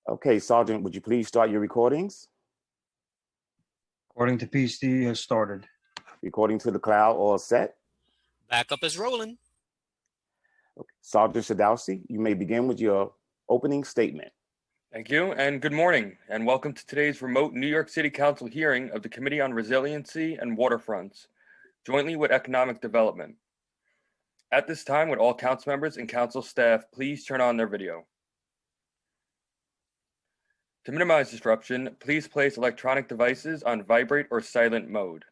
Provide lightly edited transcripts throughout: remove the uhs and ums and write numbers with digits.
Okay, Sergeant, would you please start your recordings? According to PC has started. Recording to the cloud, all set. Backup is rolling. Okay. Sergeant Sadowski, you may begin with your opening statement. Thank you, and good morning, and welcome to today's remote New York City Council hearing of the Committee on Resiliency and Waterfronts, jointly with Economic Development. At this time, would all council members and council staff please turn on their video. To minimize disruption, please place electronic devices on vibrate or silent mode.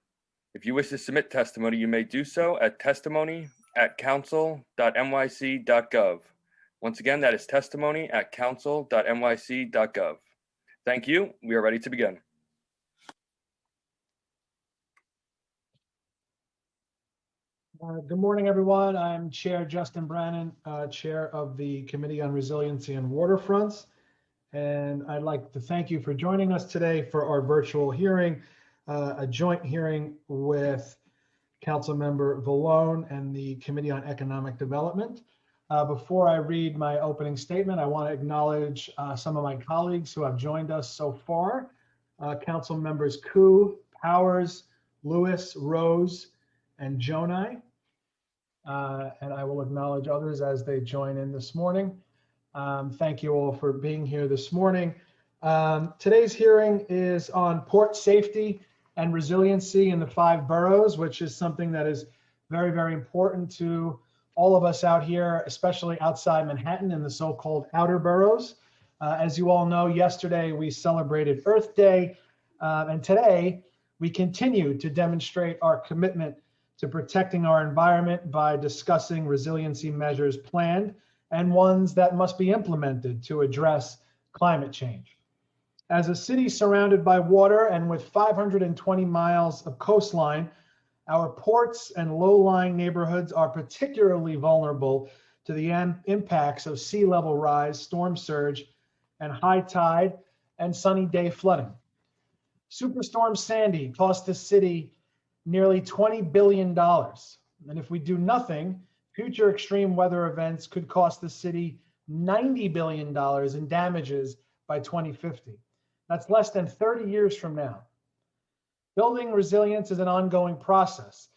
If you wish to submit testimony, you may do so at testimony@council.nyc.gov. Once again, that is testimony@council.nyc.gov. Thank you. We are ready to begin. Good morning, everyone. I'm Chair Justin Brannan, Chair of the Committee on Resiliency and Waterfronts. And I'd like to thank you for joining us today for our virtual hearing, a joint hearing with Councilmember Vallone and the Committee on Economic Development. Before I read my opening statement, I want to acknowledge some of my colleagues who have joined us so far. Council members Koo, Powers, Lewis, Rose, and Jonai. And I will acknowledge others as they join in this morning. Thank you all for being here this morning. Today's hearing is on port safety and resiliency in the 5 boroughs, which is something that is very, very important to all of us out here, especially outside Manhattan in the so-called outer boroughs. As you all know, yesterday we celebrated Earth Day, and today we continue to demonstrate our commitment to protecting our environment by discussing resiliency measures planned and ones that must be implemented to address climate change. As a city surrounded by water and with 520 miles of coastline, our ports and low-lying neighborhoods are particularly vulnerable to the impacts of sea level rise, storm surge, and high tide and sunny day flooding. Superstorm Sandy cost the city nearly $20 billion. And if we do nothing, future extreme weather events could cost the city $90 billion in damages by 2050. That's less than 30 years from now. Building resilience is an ongoing process.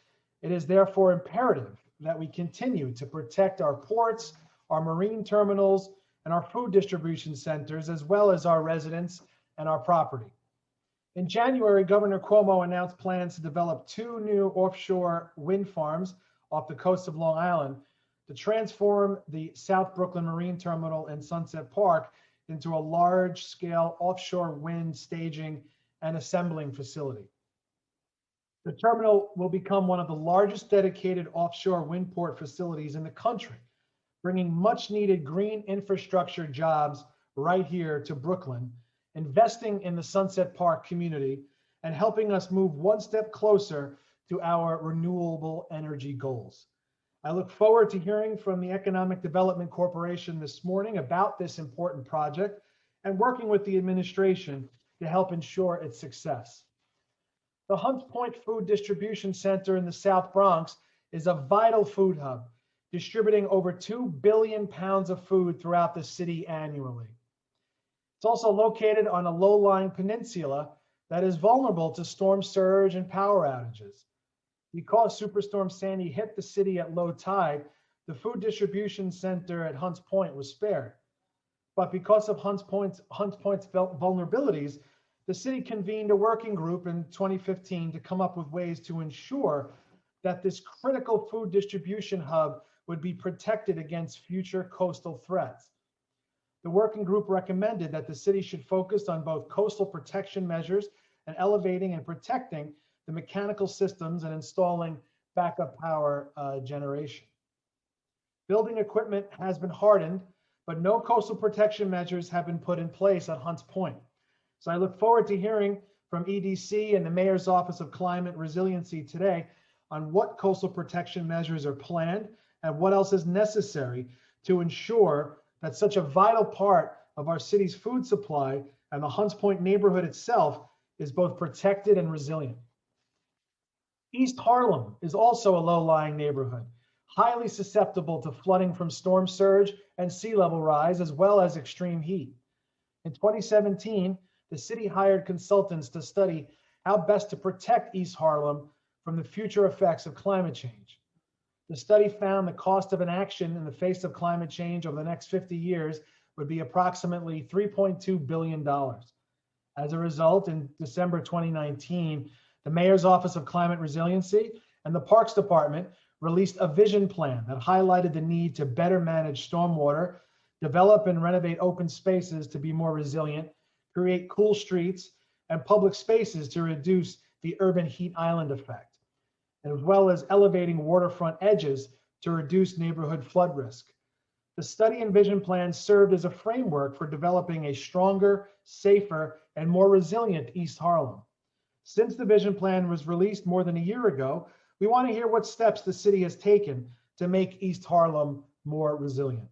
It is therefore imperative that we continue to protect our ports, our marine terminals, and our food distribution centers, as well as our residents and our property. In January, Governor Cuomo announced plans to develop 2 new offshore wind farms off the coast of Long Island to transform the South Brooklyn Marine Terminal and Sunset Park into a large-scale offshore wind staging and assembling facility. The terminal will become one of the largest dedicated offshore wind port facilities in the country, bringing much-needed green infrastructure jobs right here to Brooklyn, investing in the Sunset Park community, and helping us move one step closer to our renewable energy goals. I look forward to hearing from the Economic Development Corporation this morning about this important project and working with the administration to help ensure its success. The Hunts Point Food Distribution Center in the South Bronx is a vital food hub, distributing over 2 billion pounds of food throughout the city annually. It's also located on a low-lying peninsula that is vulnerable to storm surge and power outages. Because Superstorm Sandy hit the city at low tide, the food distribution center at Hunts Point was spared. But because of Hunts Point's vulnerabilities, the city convened a working group in 2015 to come up with ways to ensure that this critical food distribution hub would be protected against future coastal threats. The working group recommended that the city should focus on both coastal protection measures and elevating and protecting the mechanical systems and installing backup power generation. Building equipment has been hardened, but no coastal protection measures have been put in place at Hunts Point. So I look forward to hearing from EDC and the Mayor's Office of Climate Resiliency today on what coastal protection measures are planned and what else is necessary to ensure that such a vital part of our city's food supply and the Hunts Point neighborhood itself is both protected and resilient. East Harlem is also a low-lying neighborhood, highly susceptible to flooding from storm surge and sea level rise, as well as extreme heat. In 2017, the city hired consultants to study how best to protect East Harlem from the future effects of climate change. The study found the cost of inaction in the face of climate change over the next 50 years would be approximately $3.2 billion. As a result, in December 2019, the Mayor's Office of Climate Resiliency and the Parks Department released a vision plan that highlighted the need to better manage stormwater, develop and renovate open spaces to be more resilient, create cool streets and public spaces to reduce the urban heat island effect, as well as elevating waterfront edges to reduce neighborhood flood risk. The study and vision plan served as a framework for developing a stronger, safer, and more resilient East Harlem. Since the vision plan was released more than a year ago, we want to hear what steps the city has taken to make East Harlem more resilient.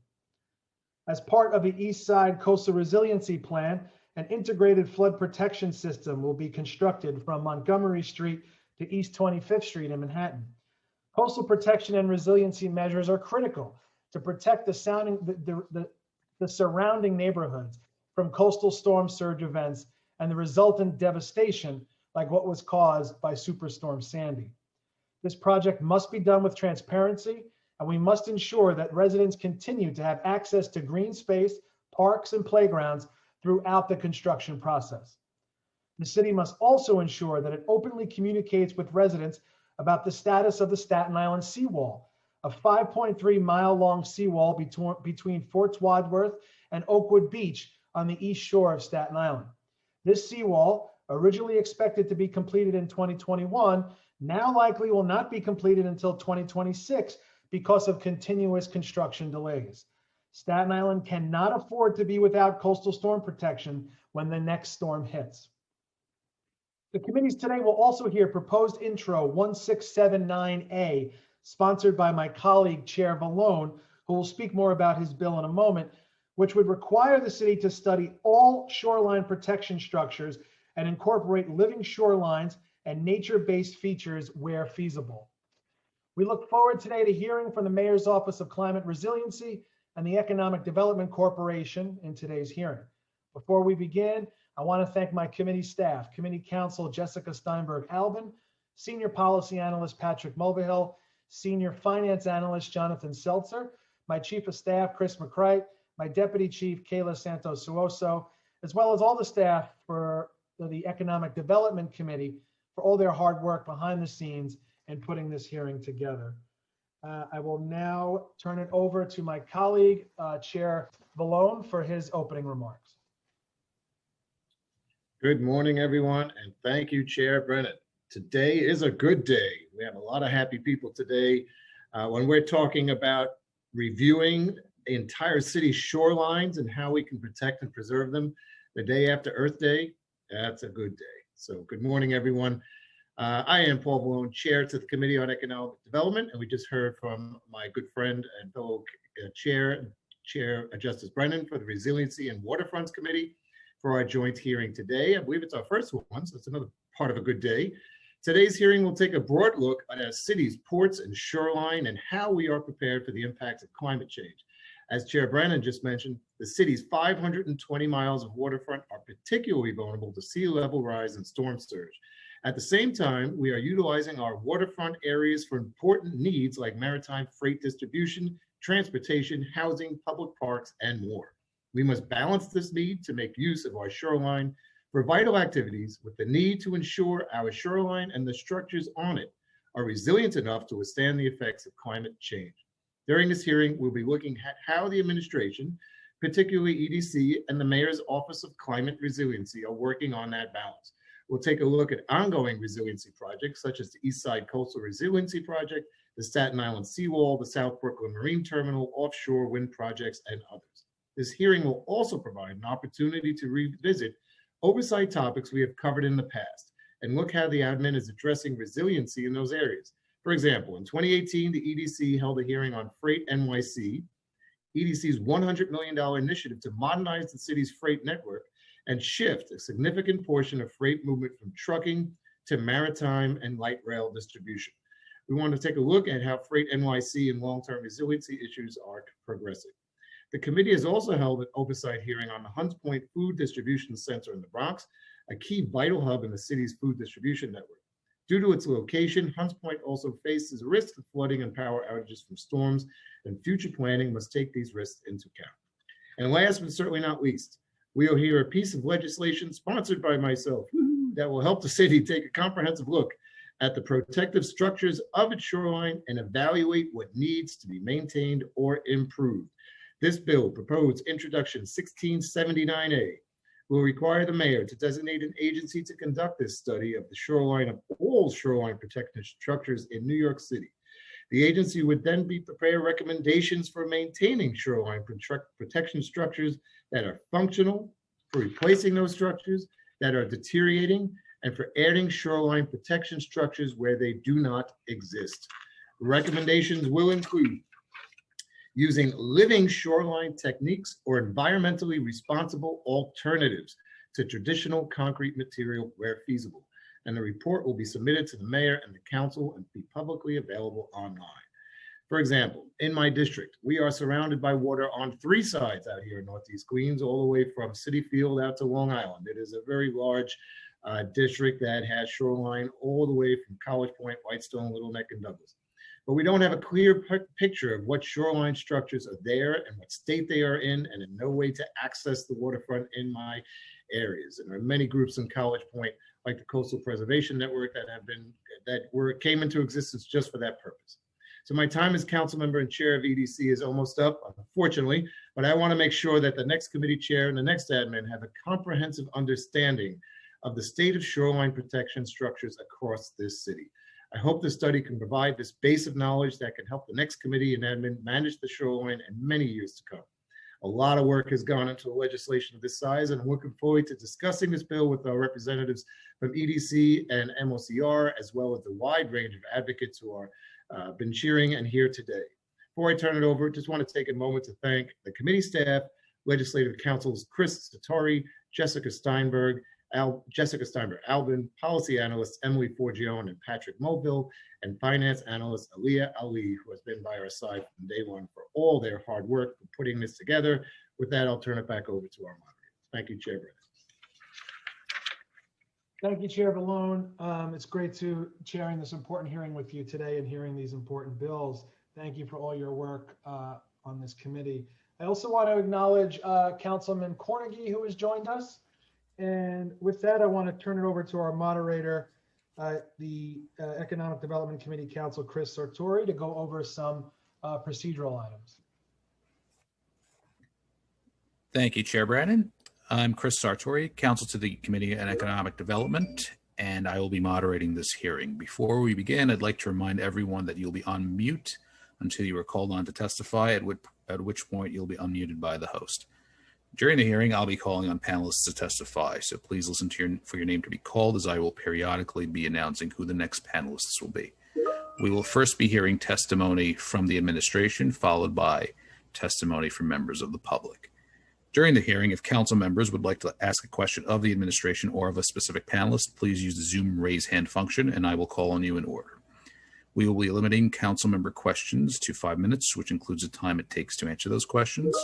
As part of the East Side Coastal Resiliency Plan, an integrated flood protection system will be constructed from Montgomery Street to East 25th Street in Manhattan. Coastal protection and resiliency measures are critical to protect the surrounding neighborhoods from coastal storm surge events and the resultant devastation like what was caused by Superstorm Sandy. This project must be done with transparency, and we must ensure that residents continue to have access to green space, parks, and playgrounds throughout the construction process. The city must also ensure that it openly communicates with residents about the status of the Staten Island seawall, a 5.3-mile-long seawall between Fort Wadsworth and Oakwood Beach on the east shore of Staten Island. This seawall, originally expected to be completed in 2021, now likely will not be completed until 2026 because of continuous construction delays. Staten Island cannot afford to be without coastal storm protection when the next storm hits. The committees today will also hear proposed intro 1679A, sponsored by my colleague, Chair Vallone, who will speak more about his bill in a moment, which would require the city to study all shoreline protection structures and incorporate living shorelines and nature-based features where feasible. We look forward today to hearing from the Mayor's Office of Climate Resiliency and the Economic Development Corporation in today's hearing. Before we begin, I want to thank my committee staff, Committee Counsel Jessica Steinberg-Albin, Senior Policy Analyst Patrick Mulvihill, Senior Finance Analyst Jonathan Seltzer, my Chief of Staff Chris McCright, my Deputy Chief Kayla Santos-Suoso, as well as all the staff for the Economic Development Committee for all their hard work behind the scenes in putting this hearing together. I will now turn it over to my colleague, Chair Vallone, for his opening remarks. Good morning, everyone, and thank you, Chair Brennan. Today is a good day. We have a lot of happy people today. When we're talking about reviewing the entire city's shorelines and how we can protect and preserve them the day after Earth Day, that's a good day. So good morning, everyone. I am Paul Vallone, Chair to the Committee on Economic Development, and we just heard from my good friend and fellow Chair Justice Brennan for the Resiliency and Waterfronts Committee for our joint hearing today. I believe it's our first one, so it's another part of a good day. Today's hearing will take a broad look at our city's ports and shoreline and how we are prepared for the impacts of climate change. As Chair Brennan just mentioned, the city's 520 miles of waterfront are particularly vulnerable to sea level rise and storm surge. At the same time, we are utilizing our waterfront areas for important needs like maritime freight distribution, transportation, housing, public parks, and more. We must balance this need to make use of our shoreline for vital activities with the need to ensure our shoreline and the structures on it are resilient enough to withstand the effects of climate change. During this hearing, we'll be looking at how the administration, particularly EDC and the Mayor's Office of Climate Resiliency, are working on that balance. We'll take a look at ongoing resiliency projects such as the East Side Coastal Resiliency Project, the Staten Island Seawall, the South Brooklyn Marine Terminal, offshore wind projects, and others. This hearing will also provide an opportunity to revisit oversight topics we have covered in the past and look how the admin is addressing resiliency in those areas. For example, in 2018, the EDC held a hearing on Freight NYC, EDC's $100 million initiative to modernize the city's freight network and shift a significant portion of freight movement from trucking to maritime and light rail distribution. We want to take a look at how Freight NYC and long-term resiliency issues are progressing. The committee has also held an oversight hearing on the Hunts Point Food Distribution Center in the Bronx, a key vital hub in the city's food distribution network. Due to its location, Hunts Point also faces risks of flooding and power outages from storms, and future planning must take these risks into account. And last but certainly not least, we will hear a piece of legislation sponsored by myself that will help the city take a comprehensive look at the protective structures of its shoreline and evaluate what needs to be maintained or improved. This bill, proposed introduction 1679A, will require the mayor to designate an agency to conduct this study of the shoreline of all shoreline protection structures in New York City. The agency would then prepare recommendations for maintaining shoreline protection structures that are functional, for replacing those structures that are deteriorating, and for adding shoreline protection structures where they do not exist. Recommendations will include using living shoreline techniques or environmentally responsible alternatives to traditional concrete material where feasible. And the report will be submitted to the mayor and the council and be publicly available online. For example, in my district, we are surrounded by water on 3 sides out here in Northeast Queens, all the way from City Field out to Long Island. It is a very large district that has shoreline all the way from College Point, Whitestone, Little Neck, and Douglas. But we don't have a clear picture of what shoreline structures are there and what state they are in, and in no way to access the waterfront in my areas. And there are many groups in College Point, like the Coastal Preservation Network, that came into existence just for that purpose. So my time as council member and chair of EDC is almost up, unfortunately, but I want to make sure that the next committee chair and the next admin have a comprehensive understanding of the state of shoreline protection structures across this city. I hope the study can provide this base of knowledge that can help the next committee and admin manage the shoreline in many years to come. A lot of work has gone into legislation of this size, and I'm looking forward to discussing this bill with our representatives from EDC and MOCR, as well as the wide range of advocates who are been cheering and here today. Before I turn it over, just want to take a moment to thank the committee staff, legislative councils Chris Sartori, Jessica Steinberg Albin, policy analysts Emily Forgione and Patrick Mulville, and finance analyst Aliyah Ali, who has been by our side from day one, for all their hard work for putting this together. With that, I'll turn it back over to our moderator. Thank you, Chair Brennan. Thank you, Chair Bellone. It's great to chairing this important hearing with you today and hearing these important bills. Thank you for all your work on this committee. I also want to acknowledge Councilman Cornegie, who has joined us. And with that, I want to turn it over to our moderator, the Economic Development Committee Council, Chris Sartori, to go over some procedural items. Thank you, Chair Brannon. I'm Chris Sartori, Counsel to the Committee on Economic Development, and I will be moderating this hearing. Before we begin, I'd like to remind everyone that you'll be on mute until you are called on to testify, at which point you'll be unmuted by the host. During the hearing, I'll be calling on panelists to testify, so please listen for your name to be called, as I will periodically be announcing who the next panelists will be. We will first be hearing testimony from the administration, followed by testimony from members of the public. During the hearing, if council members would like to ask a question of the administration or of a specific panelist, please use the Zoom raise hand function, and I will call on you in order. We will be limiting council member questions to 5 minutes, which includes the time it takes to answer those questions.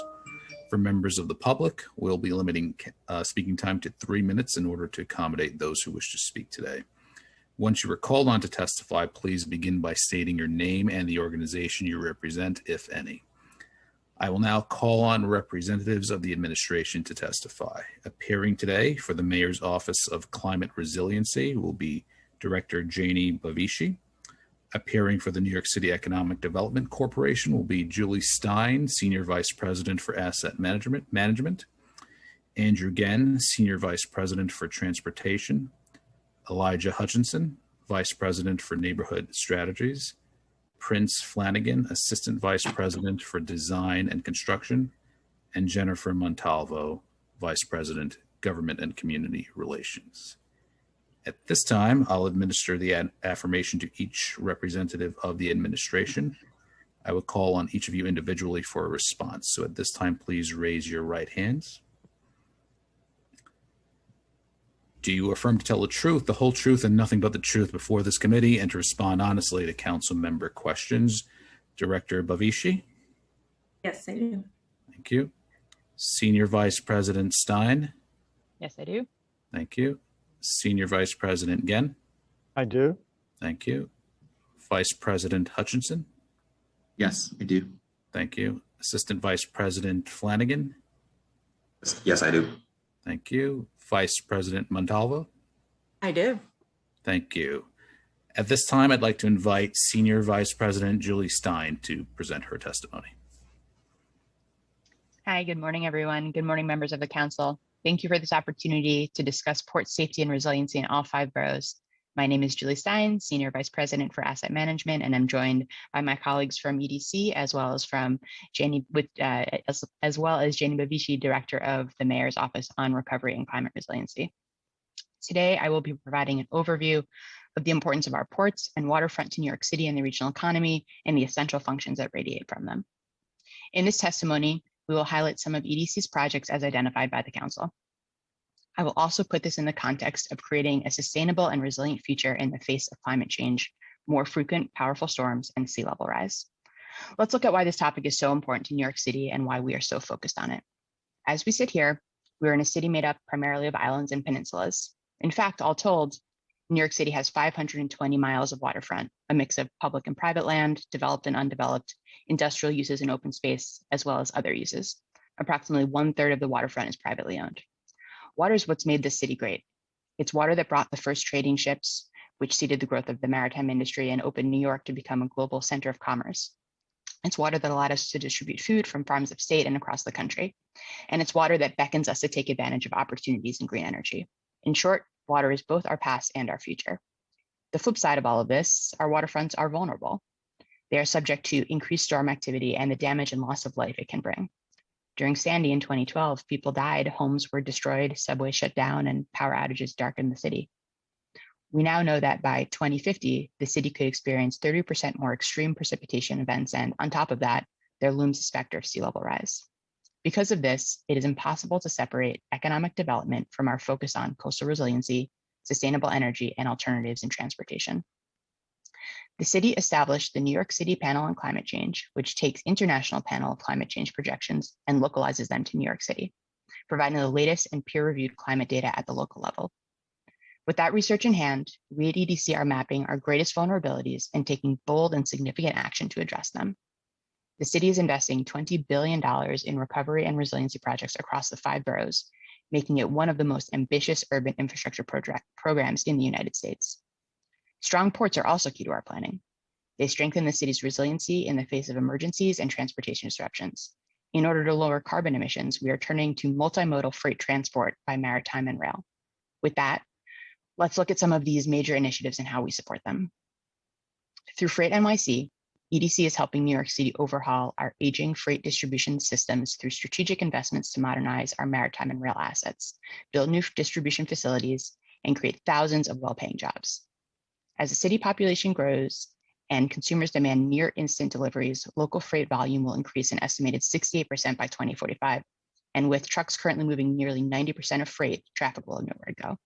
For members of the public, we'll be limiting speaking time to 3 minutes in order to accommodate those who wish to speak today. Once you are called on to testify, please begin by stating your name and the organization you represent, if any. I will now call on representatives of the administration to testify. Appearing today for the Mayor's Office of Climate Resiliency will be Director Janie Bavishi. Appearing for the New York City Economic Development Corporation will be Julie Stein, Senior Vice President for Asset Management. Andrew Genn, Senior Vice President for Transportation. Elijah Hutchinson, Vice President for Neighborhood Strategies. Prince Flanagan, Assistant Vice President for Design and Construction. And Jennifer Montalvo, Vice President, Government and Community Relations. At this time, I'll administer the affirmation to each representative of the administration. I will call on each of you individually for a response. So at this time, please raise your right hands. Do you affirm to tell the truth, the whole truth, and nothing but the truth before this committee, and to respond honestly to council member questions? Director Bavishi? Yes, I do. Thank you. Senior Vice President Stein. Yes, I do. Thank you. Senior Vice President Genn. I do. Thank you. Vice President Hutchinson. Yes, I do. Thank you. Assistant Vice President Flanagan. Yes, I do. Thank you. Vice President Montalvo. I do. Thank you. At this time, I'd like to invite Senior Vice President Julie Stein to present her testimony. Hi, good morning, everyone. Good morning, members of the council. Thank you for this opportunity to discuss port safety and resiliency in all 5 boroughs. My name is Julie Stein, Senior Vice President for Asset Management, and I'm joined by my colleagues from EDC, as well as from Janie, as well as Janie Bavici, Director of the Mayor's Office on Recovery and Climate Resiliency. Today, I will be providing an overview of the importance of our ports and waterfront to New York City and the regional economy and the essential functions that radiate from them. In this testimony, we will highlight some of EDC's projects as identified by the council. I will also put this in the context of creating a sustainable and resilient future in the face of climate change, more frequent, powerful storms, and sea level rise. Let's look at why this topic is so important to New York City and why we are so focused on it. As we sit here, we're in a city made up primarily of islands and peninsulas. In fact, all told, New York City has 520 miles of waterfront, a mix of public and private land, developed and undeveloped, industrial uses and open space, as well as other uses. Approximately 1/3 of the waterfront is privately owned. Water is what's made this city great. It's water that brought the first trading ships, which seeded the growth of the maritime industry and opened New York to become a global center of commerce. It's water that allowed us to distribute food from farms of state and across the country. And it's water that beckons us to take advantage of opportunities in green energy. In short, water is both our past and our future. The flip side of all of this, our waterfronts are vulnerable. They are subject to increased storm activity and the damage and loss of life it can bring. During Sandy in 2012, people died, homes were destroyed, subways shut down, and power outages darkened the city. We now know that by 2050, the city could experience 30% more extreme precipitation events, and on top of that, there looms a specter of sea level rise. Because of this, it is impossible to separate economic development from our focus on coastal resiliency, sustainable energy, and alternatives in transportation. The city established the New York City Panel on Climate Change, which takes international panel of climate change projections and localizes them to New York City, providing the latest and peer-reviewed climate data at the local level. With that research in hand, we at EDC are mapping our greatest vulnerabilities and taking bold and significant action to address them. The city is investing $20 billion in recovery and resiliency projects across the 5 boroughs, making it one of the most ambitious urban infrastructure programs in the United States. Strong ports are also key to our planning. They strengthen the city's resiliency in the face of emergencies and transportation disruptions. In order to lower carbon emissions, we are turning to multimodal freight transport by maritime and rail. With that, let's look at some of these major initiatives and how we support them. Through Freight NYC, EDC is helping New York City overhaul our aging freight distribution systems through strategic investments to modernize our maritime and rail assets, build new distribution facilities, and create thousands of well-paying jobs. As the city population grows and consumers demand near instant deliveries, local freight volume will increase an estimated 68% by 2045. And with trucks currently moving nearly 90% of freight, traffic will have nowhere to go.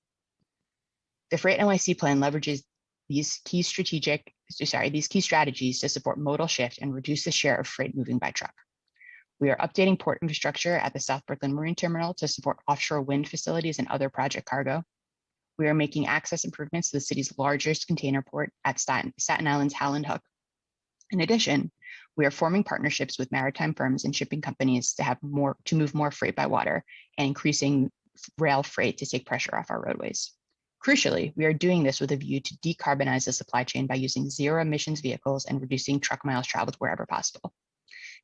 The Freight NYC plan leverages these key strategies to support modal shift and reduce the share of freight moving by truck. We are updating port infrastructure at the South Brooklyn Marine Terminal to support offshore wind facilities and other project cargo. We are making access improvements to the city's largest container port at Staten Island's Howland Hook. In addition, we are forming partnerships with maritime firms and shipping companies to move more freight by water and increasing rail freight to take pressure off our roadways. Crucially, we are doing this with a view to decarbonize the supply chain by using zero emissions vehicles and reducing truck miles traveled wherever possible.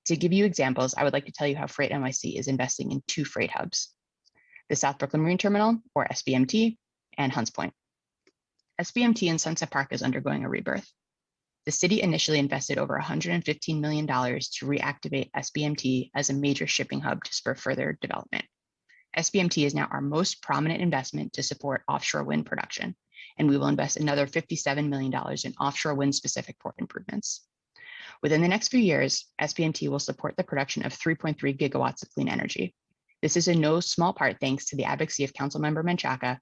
To give you examples, I would like to tell you how Freight NYC is investing in 2 freight hubs: the South Brooklyn Marine Terminal, or SBMT, and Hunts Point. SBMT in Sunset Park is undergoing a rebirth. The city initially invested over $115 million to reactivate SBMT as a major shipping hub to spur further development. SBMT is now our most prominent investment to support offshore wind production, and we will invest another $57 million in offshore wind-specific port improvements. Within the next few years, SBMT will support the production of 3.3 gigawatts of clean energy. This is in no small part thanks to the advocacy of Councilmember Menchaca,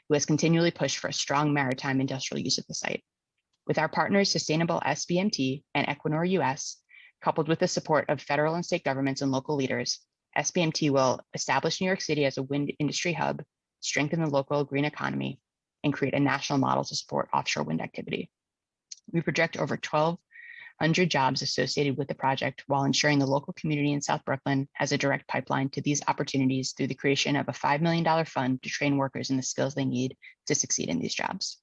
who has continually pushed for a strong maritime industrial use of the site. With our partners Sustainable SBMT and Equinor US, coupled with the support of federal and state governments and local leaders, SBMT will establish New York City as a wind industry hub, strengthen the local green economy, and create a national model to support offshore wind activity. We project over 1,200 jobs associated with the project while ensuring the local community in South Brooklyn has a direct pipeline to these opportunities through the creation of a $5 million fund to train workers in the skills they need to succeed in these jobs.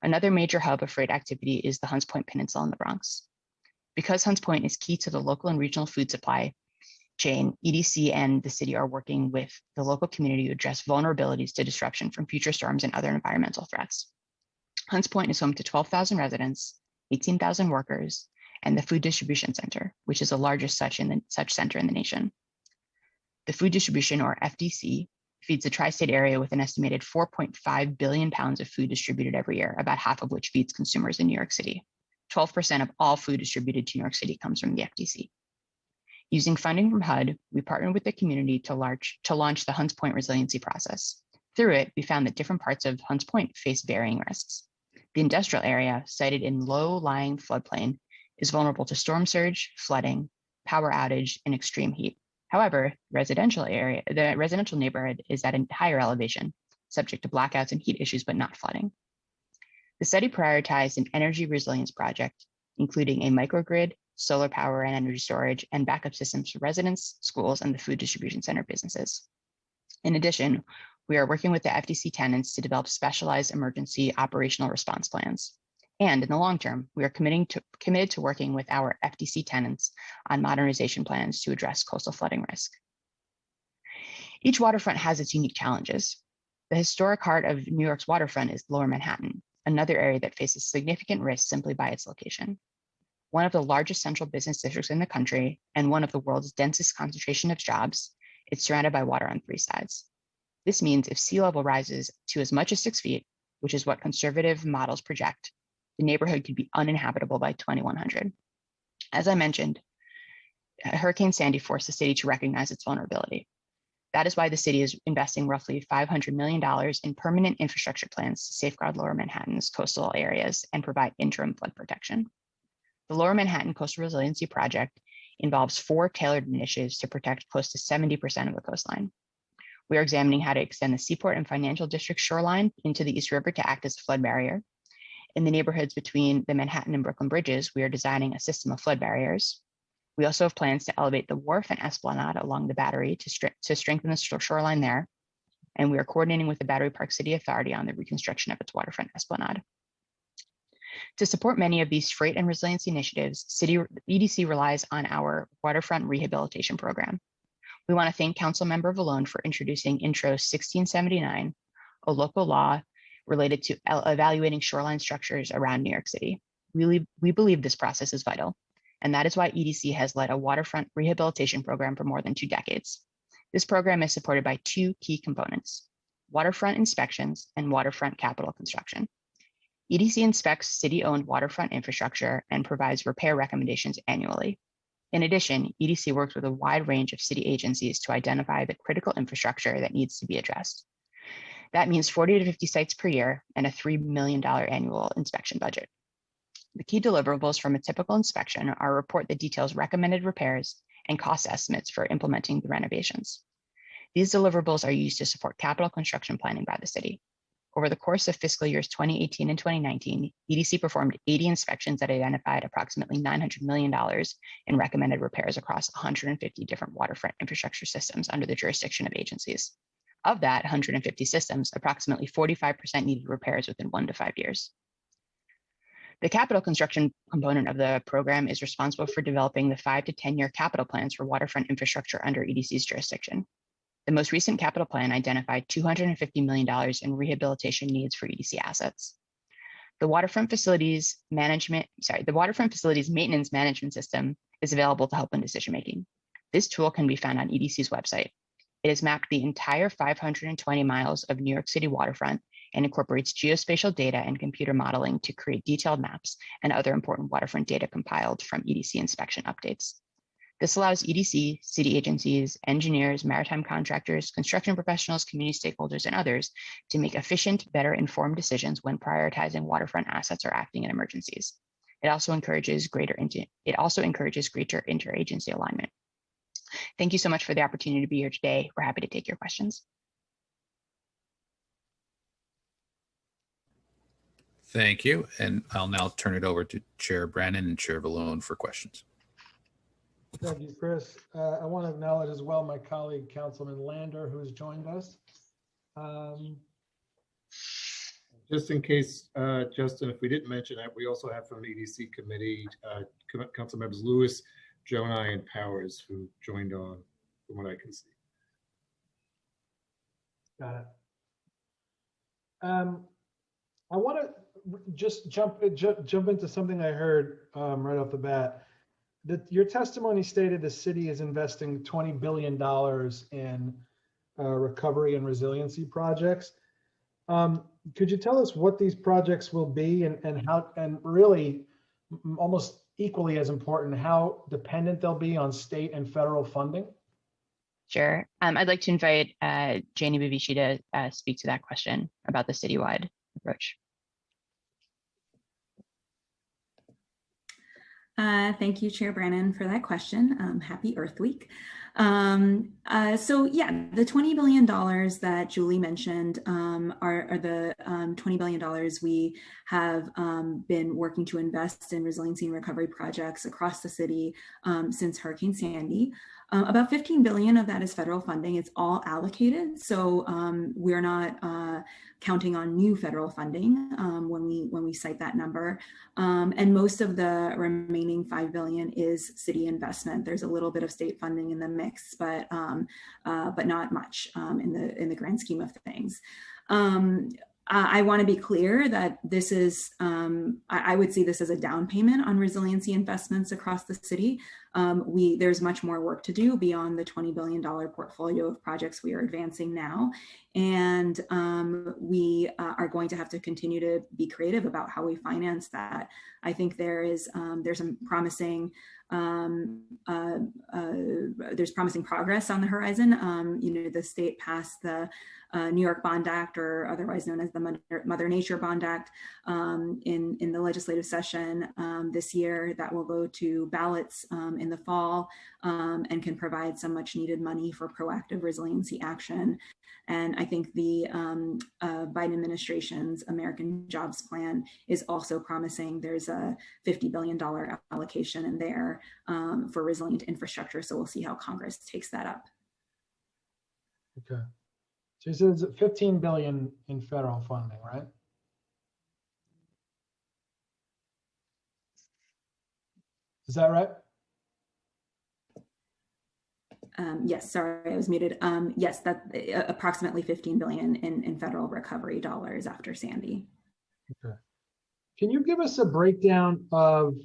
Another major hub of freight activity is the Hunts Point Peninsula in the Bronx. Because Hunts Point is key to the local and regional food supply chain, EDC and the city are working with the local community to address vulnerabilities to disruption from future storms and other environmental threats. Hunts Point is home to 12,000 residents, 18,000 workers, and the Food Distribution Center, which is the largest such center in the nation. The Food Distribution, or FDC, feeds the tri-state area with an estimated 4.5 billion pounds of food distributed every year, about half of which feeds consumers in New York City. 12% of all food distributed to New York City comes from the FDC. Using funding from HUD, we partnered with the community to launch the Hunts Point Resiliency Process. Through it, we found that different parts of Hunts Point face varying risks. The industrial area, sited in low-lying floodplain, is vulnerable to storm surge, flooding, power outage, and extreme heat. However, the residential neighborhood is at a higher elevation, subject to blackouts and heat issues, but not flooding. The study prioritized an energy resilience project, including a microgrid, solar power and energy storage, and backup systems for residents, schools, and the food distribution center businesses. In addition, we are working with the FDC tenants to develop specialized emergency operational response plans. And in the long term, we are committed to working with our FDC tenants on modernization plans to address coastal flooding risk. Each waterfront has its unique challenges. The historic heart of New York's waterfront is Lower Manhattan, another area that faces significant risk simply by its location. One of the largest central business districts in the country and one of the world's densest concentration of jobs, it's surrounded by water on three sides. This means if sea level rises to as much as 6 feet, which is what conservative models project, the neighborhood could be uninhabitable by 2100. As I mentioned, Hurricane Sandy forced the city to recognize its vulnerability. That is why the city is investing roughly $500 million in permanent infrastructure plans to safeguard Lower Manhattan's coastal areas and provide interim flood protection. The Lower Manhattan Coastal Resiliency Project involves 4 tailored initiatives to protect close to 70% of the coastline. We are examining how to extend the Seaport and Financial District shoreline into the East River to act as a flood barrier. In the neighborhoods between the Manhattan and Brooklyn bridges, we are designing a system of flood barriers. We also have plans to elevate the wharf and esplanade along the Battery to strengthen the shoreline there. And we are coordinating with the Battery Park City Authority on the reconstruction of its waterfront esplanade. To support many of these freight and resiliency initiatives, EDC relies on our waterfront rehabilitation program. We want to thank Councilmember Vallone for introducing Intro 1679, a local law related to evaluating shoreline structures around New York City. We believe this process is vital, and that is why EDC has led a waterfront rehabilitation program for more than 2 decades. This program is supported by 2 key components: waterfront inspections and waterfront capital construction. EDC inspects city-owned waterfront infrastructure and provides repair recommendations annually. In addition, EDC works with a wide range of city agencies to identify the critical infrastructure that needs to be addressed. That means 40 to 50 sites per year and a $3 million annual inspection budget. The key deliverables from a typical inspection are a report that details recommended repairs and cost estimates for implementing the renovations. These deliverables are used to support capital construction planning by the city. Over the course of fiscal years 2018 and 2019, EDC performed 80 inspections that identified approximately $900 million in recommended repairs across 150 different waterfront infrastructure systems under the jurisdiction of agencies. Of that 150 systems, approximately 45% needed repairs within 1 to 5 years. The capital construction component of the program is responsible for developing the 5 to 10-year capital plans for waterfront infrastructure under EDC's jurisdiction. The most recent capital plan identified $250 million in rehabilitation needs for EDC assets. The waterfront facilities maintenance management system is available to help in decision-making. This tool can be found on EDC's website. It has mapped the entire 520 miles of New York City waterfront and incorporates geospatial data and computer modeling to create detailed maps and other important waterfront data compiled from EDC inspection updates. This allows EDC, city agencies, engineers, maritime contractors, construction professionals, community stakeholders, and others to make efficient, better informed decisions when prioritizing waterfront assets or acting in emergencies. It also encourages greater interagency alignment. thank you so much for the opportunity to be here today. We're happy to take your questions. Thank you. And I'll now turn it over to Chair Brannan and Chair Vallone for questions. Thank you, Chris. I want to acknowledge as well my colleague, Councilman Lander, who has joined us. Just in case, Justin, if we didn't mention that, we also have from the EDC committee, Council members Lewis, Jonai, and Powers, who joined on, from what I can see. Got it. I want to just jump into something I heard right off the bat. Your testimony stated the city is investing $20 billion in recovery and resiliency projects. Could you tell us what these projects will be and how, and really almost equally as important, how dependent they'll be on state and federal funding? Sure. I'd like to invite Janie Bavici to speak to that question about the citywide approach. Thank you, Chair Brannan, for that question. Happy Earth Week. So yeah, the $20 billion that Julie mentioned are the $20 billion we have been working to invest in resiliency and recovery projects across the city since Hurricane Sandy. About 15 billion of that is federal funding. It's all allocated. So we're not counting on new federal funding when we cite that number. And most of the remaining 5 billion is city investment. There's a little bit of state funding in the mix, but not much in the grand scheme of things. I want to be clear that this is, I would see this as a down payment on resiliency investments across the city. There's much more work to do beyond the $20 billion portfolio of projects we are advancing now. And we are going to have to continue to be creative about how we finance that. I think there's some promising there's promising progress on the horizon. You know, the state passed the New York Bond Act, or otherwise known as the Mother Nature Bond Act, in the legislative session this year. That will go to ballots in the fall and can provide some much needed money for proactive resiliency action. And I think the Biden administration's American Jobs Plan is also promising. There's a $50 billion allocation in there for resilient infrastructure. So we'll see how Congress takes that up. Okay. So you said it's 15 billion in federal funding, right? Is that right? Yes, sorry, I was muted. Yes, that approximately 15 billion in federal recovery dollars after Sandy. Okay. Can you give us a breakdown of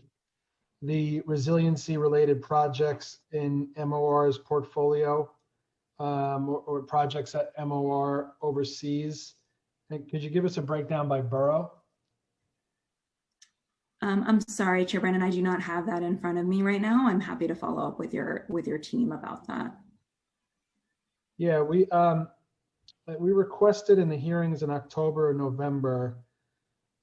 the resiliency related projects in MOR's portfolio, or projects that MOR oversees? And could you give us a breakdown by borough? I'm sorry, Chair Brannan, I do not have that in front of me right now. I'm happy to follow up with your team about that. Yeah, we requested in the hearings in October and November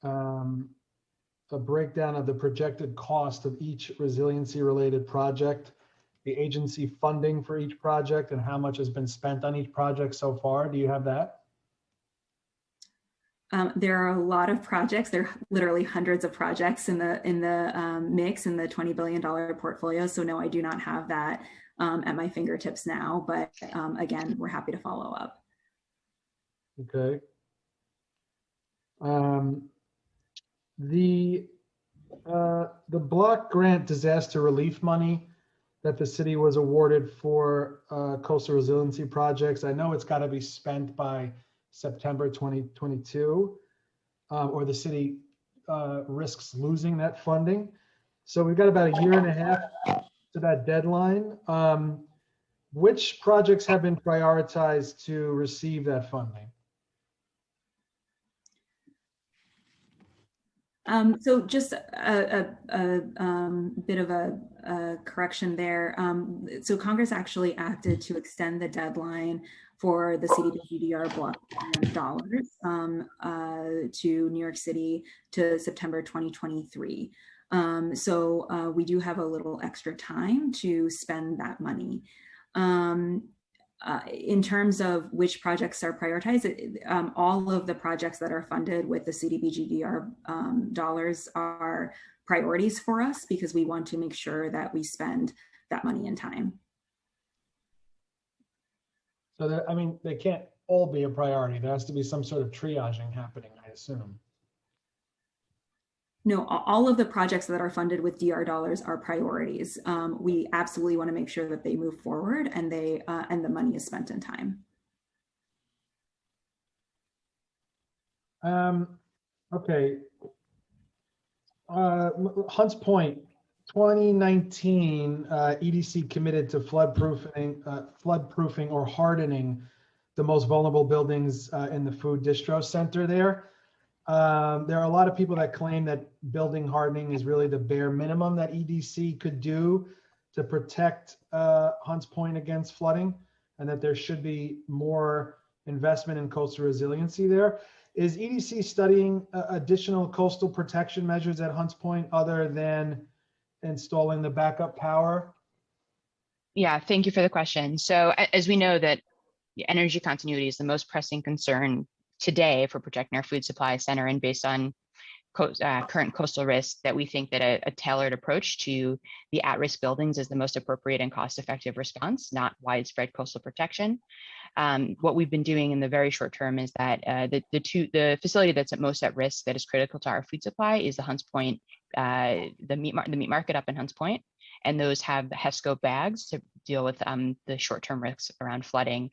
a breakdown of the projected cost of each resiliency related project, the agency funding for each project, and how much has been spent on each project so far. Do you have that? There are a lot of projects. There are literally hundreds of projects in the mix in the $20 billion portfolio. So no, I do not have that at my fingertips now. But again, we're happy to follow up. Okay. The block grant disaster relief money that the city was awarded for coastal resiliency projects, I know it's got to be spent by September 2022, or the city risks losing that funding. So we've got about a year and a half to that deadline. Which projects have been prioritized to receive that funding? So just a bit of a correction there. So Congress actually acted to extend the deadline for the CDBG-DDR block dollars to New York City to September 2023. So we do have a little extra time to spend that money. In terms of which projects are prioritized, all of the projects that are funded with the CDBG-DR dollars are priorities for us because we want to make sure that we spend that money in time. So I mean, they can't all be a priority. There has to be some sort of triaging happening, I assume. No, all of the projects that are funded with DR dollars are priorities. We absolutely want to make sure that they move forward and and the money is spent in time. Okay. Hunts Point, 2019, EDC committed to floodproofing or hardening the most vulnerable buildings in the food distro center there. There are a lot of people that claim that building hardening is really the bare minimum that EDC could do to protect Hunts Point against flooding, and that there should be more investment in coastal resiliency there. Is EDC studying additional coastal protection measures at Hunts Point other than installing the backup power? Yeah, thank you for the question. So as we know that energy continuity is the most pressing concern today for protecting our food supply center, and based on current coastal risks, that we think that a tailored approach to the at-risk buildings is the most appropriate and cost-effective response, not widespread coastal protection. What we've been doing in the very short term is that the facility that's most at risk, that is critical to our food supply, is the Hunts Point, the meat market up in Hunts Point, and those have the HESCO bags to deal with the short-term risks around flooding.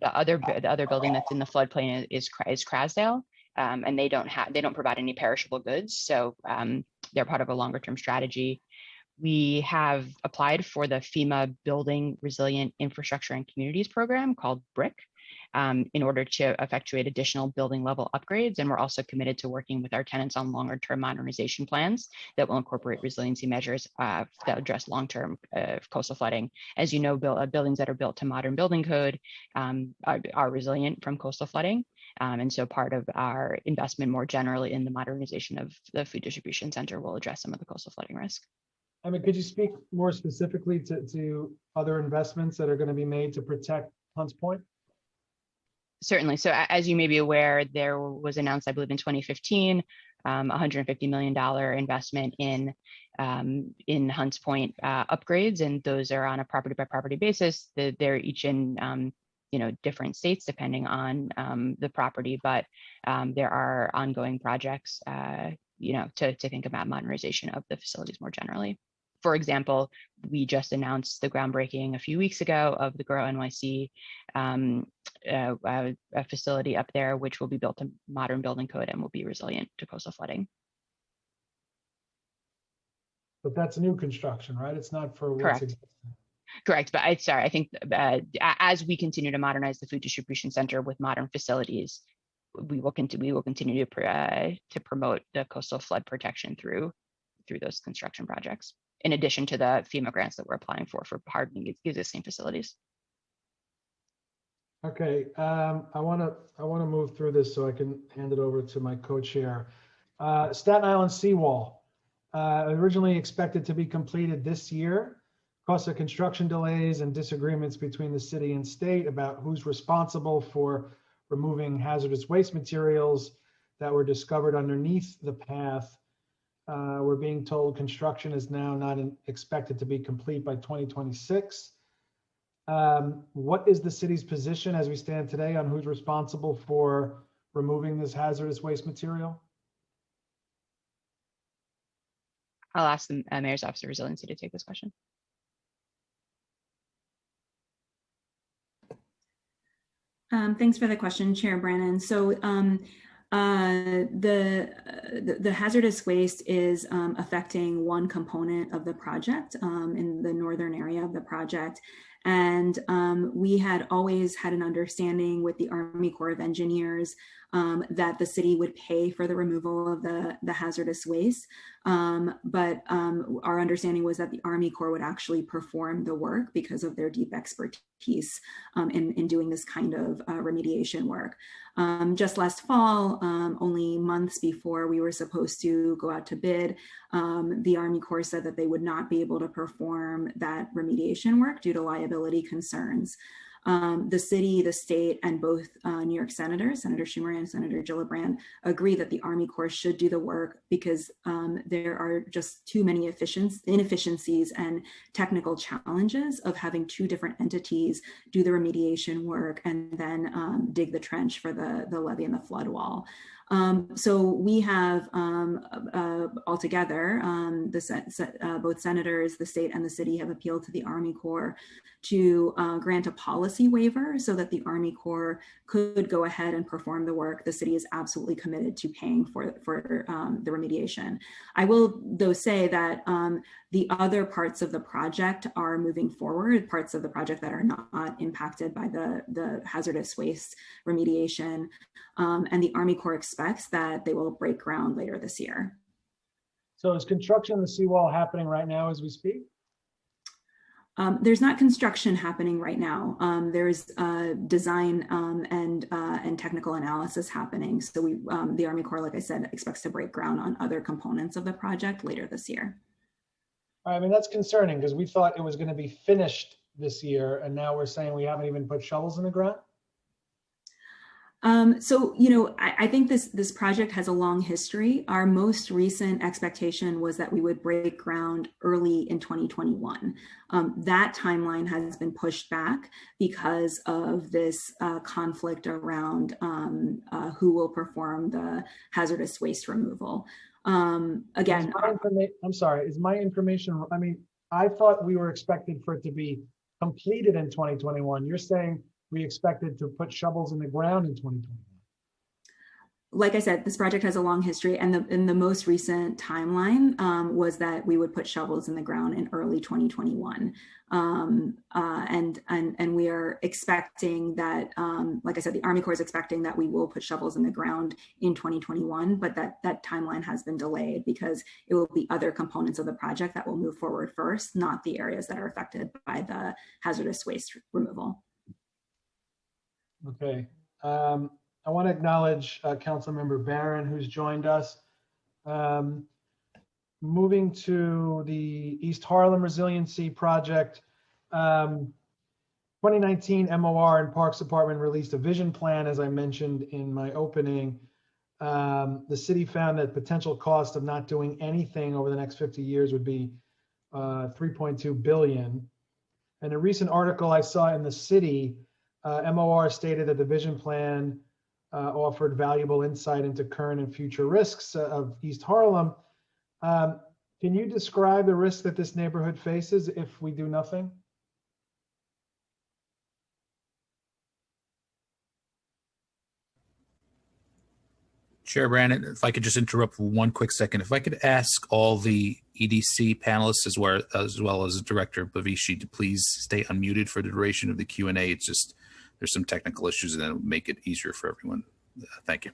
The other building that's in the floodplain is Crasdale, and they don't provide any perishable goods, so they're part of a longer-term strategy. We have applied for the FEMA Building Resilient Infrastructure and Communities program called BRIC in order to effectuate additional building level upgrades. And we're also committed to working with our tenants on longer term modernization plans that will incorporate resiliency measures that address long-term coastal flooding. As you know, buildings that are built to modern building code are resilient from coastal flooding. And so part of our investment more generally in the modernization of the food distribution center will address some of the coastal flooding risk. I mean, could you speak more specifically to other investments that are going to be made to protect Hunts Point? Certainly. So as you may be aware, there was announced, I believe in 2015, $150 million investment in Hunts Point upgrades, and those are on a property by property basis. They're each in different states depending on the property, but there are ongoing projects to think about modernization of the facilities more generally. For example, we just announced the groundbreaking a few weeks ago of the Grow NYC a facility up there, which will be built to modern building code and will be resilient to coastal flooding. But that's new construction, right? It's not for what's existing. Correct, but I think as we continue to modernize the food distribution center with modern facilities, we will continue to promote the coastal flood protection through those construction projects, in addition to the FEMA grants that we're applying for hardening existing facilities. Okay, I want to move through this so I can hand it over to my co-chair. Staten Island seawall, originally expected to be completed this year. Because of construction delays and disagreements between the city and state about who's responsible for removing hazardous waste materials that were discovered underneath the path, we're being told construction is now not expected to be complete by 2026. What is the city's position as we stand today on who's responsible for removing this hazardous waste material? I'll ask the Mayor's Office of Resiliency to take this question. Thanks for the question, Chair Brannon. So the hazardous waste is affecting one component of the project in the northern area of the project. And we had always had an understanding with the Army Corps of Engineers that the city would pay for the removal of the hazardous waste. But our understanding was that the Army Corps would actually perform the work because of their deep expertise in doing this kind of remediation work. Just last fall, only months before we were supposed to go out to bid, the Army Corps said that they would not be able to perform that remediation work due to liability concerns. The city, the state, and both New York senators, Senator Schumer and Senator Gillibrand, agree that the Army Corps should do the work because there are just too many inefficiencies and technical challenges of having two different entities do the remediation work and then dig the trench for the levee and the flood wall. So we have altogether, both senators, the state and the city have appealed to the Army Corps to grant a policy waiver so that the Army Corps could go ahead and perform the work. The city is absolutely committed to paying for the remediation. I will, though, say that the other parts of the project are moving forward, parts of the project that are not impacted by the hazardous waste remediation. And the Army Corps expects that they will break ground later this year. So is construction of the seawall happening right now as we speak? There's not construction happening right now. There's design and technical analysis happening. So the Army Corps, like I said, expects to break ground on other components of the project later this year. I mean, that's concerning because we thought it was going to be finished this year, and now we're saying we haven't even put shovels in the ground. So, I think this project has a long history. Our most recent expectation was that we would break ground early in 2021. That timeline has been pushed back because of this conflict around who will perform the hazardous waste removal. Again, I'm sorry, is my information, I mean, I thought we were expected for it to be completed in 2021. You're saying we expected to put shovels in the ground in 2021. Like I said, this project has a long history, and the most recent timeline was that we would put shovels in the ground in early 2021. And we are expecting that, like I said, the Army Corps is expecting that we will put shovels in the ground in 2021, but that timeline has been delayed because it will be other components of the project that will move forward first, not the areas that are affected by the hazardous waste removal. Okay. I want to acknowledge Councilmember Barron, who's joined us. Moving to the East Harlem Resiliency Project, 2019 MOR and Parks Department released a vision plan, as I mentioned in my opening. The city found that potential cost of not doing anything over the next 50 years would be $3.2 billion. In a recent article I saw in the city, MOR stated that the vision plan offered valuable insight into current and future risks of East Harlem. Can you describe the risks that this neighborhood faces if we do nothing? Chair Brandon, if I could just interrupt for one quick second. If I could ask all the EDC panelists as well as Director Bavishi to please stay unmuted for the duration of the Q&A. It's just, there's some technical issues and that'll make it easier for everyone. Thank you.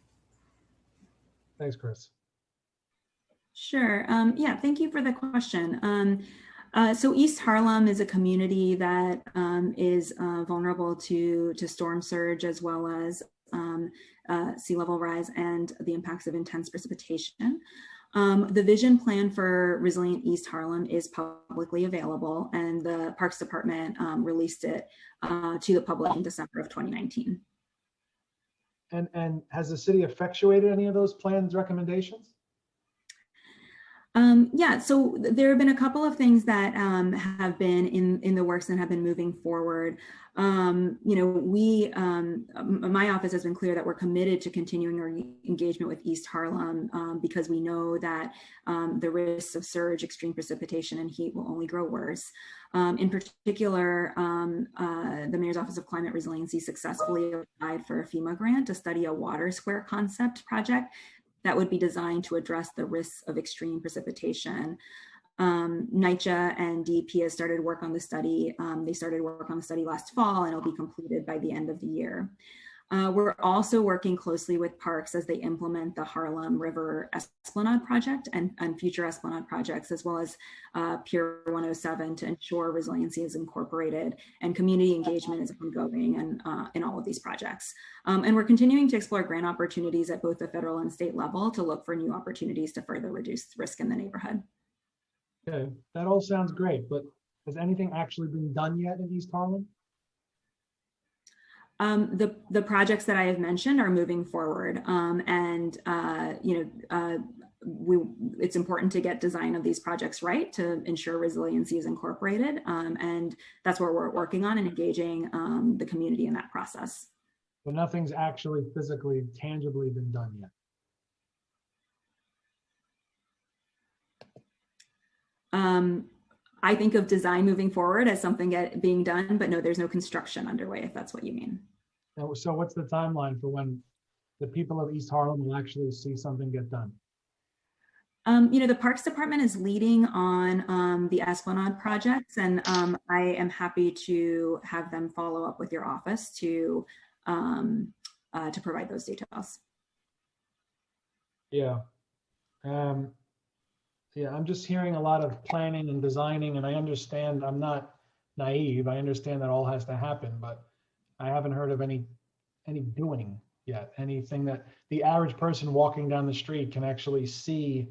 Thanks, Chris. Sure. Yeah, thank you for the question. So East Harlem is a community that is vulnerable to storm surge as well as sea level rise and the impacts of intense precipitation. The vision plan for Resilient East Harlem is publicly available, and the Parks Department released it to the public in December of 2019. And has the city effectuated any of those plans recommendations? Yeah, so there have been a couple of things that have been in the works and have been moving forward. My office has been clear that we're committed to continuing our engagement with East Harlem because we know that the risks of surge, extreme precipitation, and heat will only grow worse. In particular, the Mayor's Office of Climate Resiliency successfully applied for a FEMA grant to study a water square concept project that would be designed to address the risks of extreme precipitation. NYCHA and DEP has started work on the study. They started work on the study last fall, and it'll be completed by the end of the year. We're also working closely with parks as they implement the Harlem River Esplanade project and future Esplanade projects, as well as Pier 107 to ensure resiliency is incorporated and community engagement is ongoing and in all of these projects. And we're continuing to explore grant opportunities at both the federal and state level to look for new opportunities to further reduce risk in the neighborhood. Okay, that all sounds great, but has anything actually been done yet in East Harlem? The projects that I have mentioned are moving forward, it's important to get design of these projects right to ensure resiliency is incorporated, and that's what we're working on and engaging the community in that process. But nothing's actually physically, tangibly been done yet. I think of design moving forward as something being done, but no, there's no construction underway, if that's what you mean. So what's the timeline for when the people of East Harlem will actually see something get done? The Parks Department is leading on the Esplanade projects, and I am happy to have them follow up with your office to provide those details. Yeah. Yeah, I'm just hearing a lot of planning and designing, and I understand, I'm not naive. I understand that all has to happen, but I haven't heard of any doing yet, anything that the average person walking down the street can actually see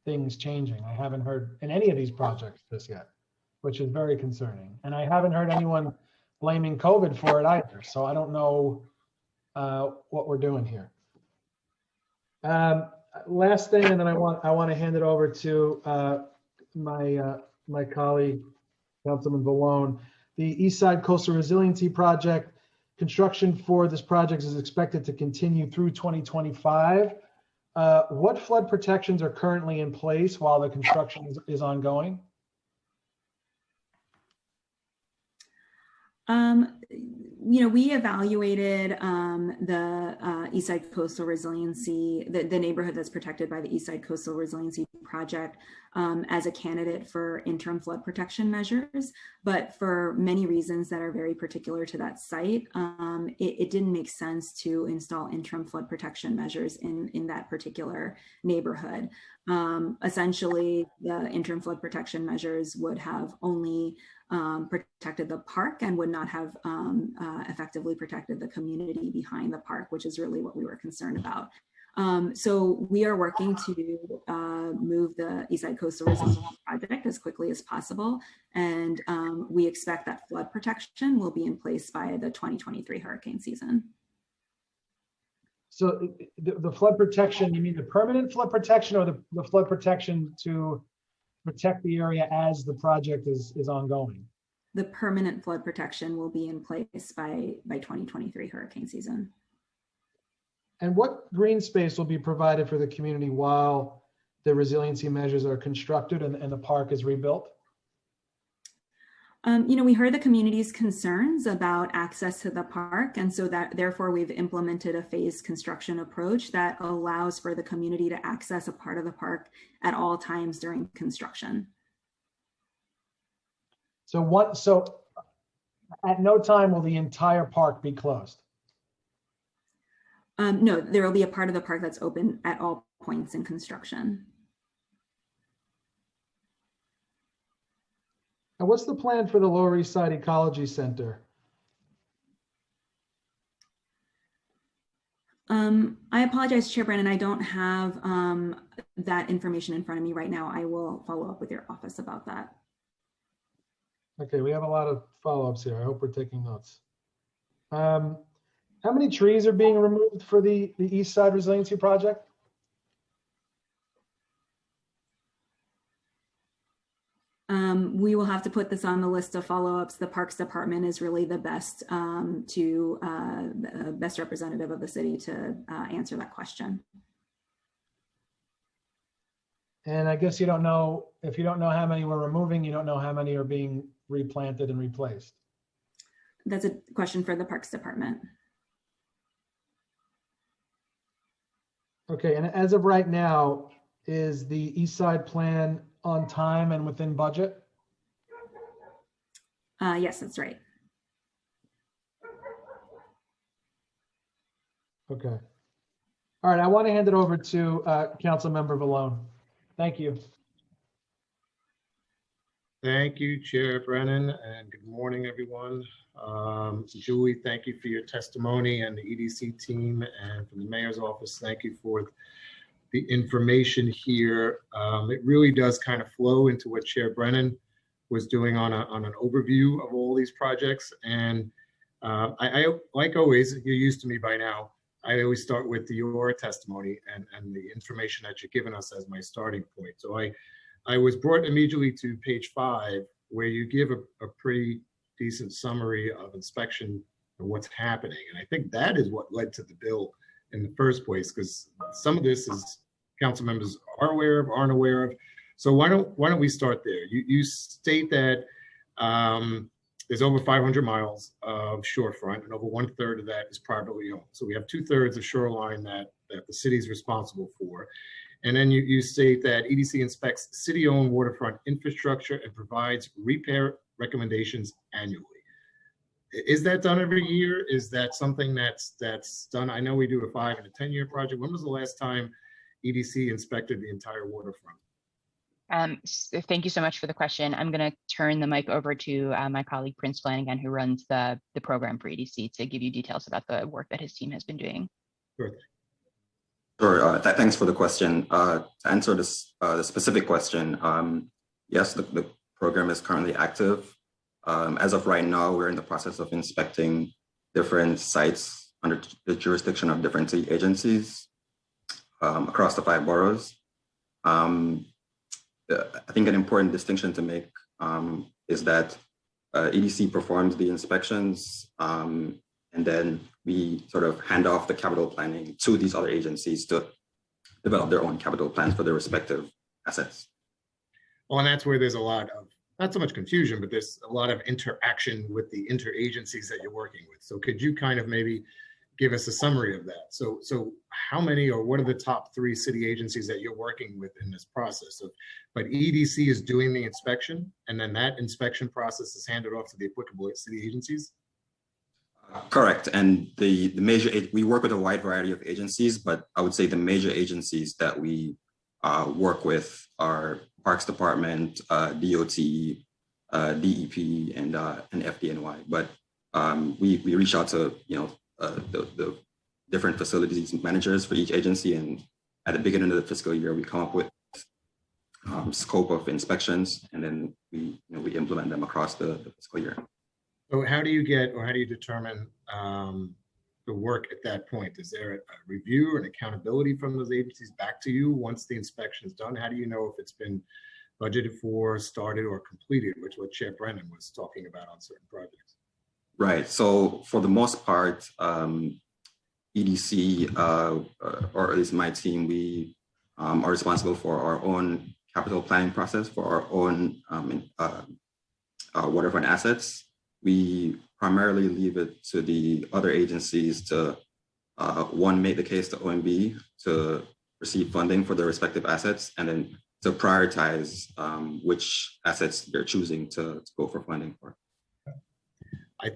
things changing. I haven't heard in any of these projects this yet, which is very concerning. And I haven't heard anyone blaming COVID for it either. So I don't know what we're doing here. Last thing, and then I want to hand it over to my colleague, Councilman Vallone. The East Side Coastal Resiliency Project, construction for this project is expected to continue through 2025. What flood protections are currently in place while the construction is ongoing? We evaluated the East Side Coastal Resiliency, the neighborhood that's protected by the East Side Coastal Resiliency Project as a candidate for interim flood protection measures. But for many reasons that are very particular to that site, it didn't make sense to install interim flood protection measures in that particular neighborhood. Essentially, the interim flood protection measures would have only protected the park and would not have effectively protected the community behind the park, which is really what we were concerned about. So we are working to move the East Side Coastal Resiliency Project as quickly as possible. And we expect that flood protection will be in place by the 2023 hurricane season. So the flood protection, you mean the permanent flood protection or the flood protection to protect the area as the project is ongoing? The permanent flood protection will be in place by 2023 hurricane season. And what green space will be provided for the community while the resiliency measures are constructed and the park is rebuilt? We heard the community's concerns about access to the park, and so therefore we've implemented a phased construction approach that allows for the community to access a part of the park at all times during construction. So at no time will the entire park be closed? No, there will be a part of the park that's open at all points in construction. And what's the plan for the Lower East Side Ecology Center? I apologize, Chair Brennan, I don't have that information in front of me right now. I will follow up with your office about that. Okay, we have a lot of follow-ups here. I hope we're taking notes. How many trees are being removed for the East Side Resiliency Project? We will have to put this on the list of follow-ups. The Parks Department is really the best best representative of the city to answer that question. And I guess you don't know, if you don't know how many we're removing, you don't know how many are being replanted and replaced. That's a question for the Parks Department. Okay, and as of right now, is the East Side plan on time and within budget? Yes, that's right. Okay. All right, I want to hand it over to Councilmember Vallone. Thank you. Thank you, Chair Brennan, and good morning, everyone. Julie, thank you for your testimony, and the EDC team, and from the mayor's office, thank you for the information here. It really does kind of flow into what Chair Brennan was doing on an overview of all these projects. And I like always, you're used to me by now, I always start with your testimony and the information that you're giving us as my starting point. So I was brought immediately to page 5, where you give a pretty decent summary of inspection and what's happening. And I think that is what led to the bill in the first place, because some of this is council members are aware of, aren't aware of. So why don't we start there? You state that there's over 500 miles of shorefront, and over 1/3 of that is privately owned. So we have 2/3 of shoreline that the city is responsible for. And then you state that EDC inspects city-owned waterfront infrastructure and provides repair recommendations annually. Is that done every year? Is that something that's done? I know we do a 5 and a 10-year project. When was the last time EDC inspected the entire waterfront? Thank you so much for the question. I'm going to turn the mic over to my colleague Prince Flanagan, who runs the program for EDC, to give you details about the work that his team has been doing. Sure. Thanks for the question. To answer this the specific question, yes, the program is currently active. As of right now, we're in the process of inspecting different sites under the jurisdiction of different city agencies across the 5 boroughs. I think an important distinction to make is that EDC performs the inspections, and then we sort of hand off the capital planning to these other agencies to develop their own capital plans for their respective assets. Well, and that's where there's a lot of, not so much confusion, but there's a lot of interaction with the interagencies that you're working with. So could you kind of maybe give us a summary of that? So how many, or what are the top 3 city agencies that you're working with in this process? But EDC is doing the inspection, and then that inspection process is handed off to the applicable city agencies? Correct. And the major, we work with a wide variety of agencies, but I would say the major agencies that we work with are Parks Department, DOT, DEP, and FDNY. But we reach out to, the different facilities managers for each agency, and at the beginning of the fiscal year, we come up with scope of inspections, and then we implement them across the fiscal year. So how do you get, or how do you determine the work at that point? Is there a review and accountability from those agencies back to you once the inspection is done? How do you know if it's been budgeted for, started, or completed, which is what Chair Brennan was talking about on certain projects? Right. So for the most part, EDC, or at least my team, we are responsible for our own capital planning process for our own waterfront assets. We primarily leave it to the other agencies to, one, make the case to OMB to receive funding for their respective assets, and then to prioritize which assets they're choosing to go for funding for.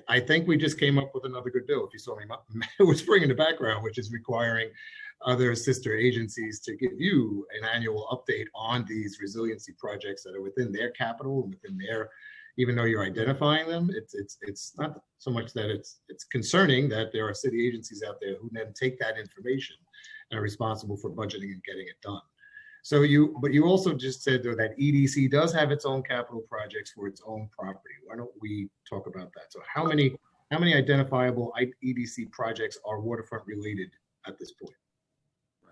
I think we just came up with another good bill. If you saw me whispering in the background, which is requiring other sister agencies to give you an annual update on these resiliency projects that are within their capital and within their, even though you're identifying them, it's not so much that it's concerning that there are city agencies out there who then take that information and are responsible for budgeting and getting it done. So but you also just said though that EDC does have its own capital projects for its own property. Why don't we talk about that? So how many identifiable EDC projects are waterfront related at this point?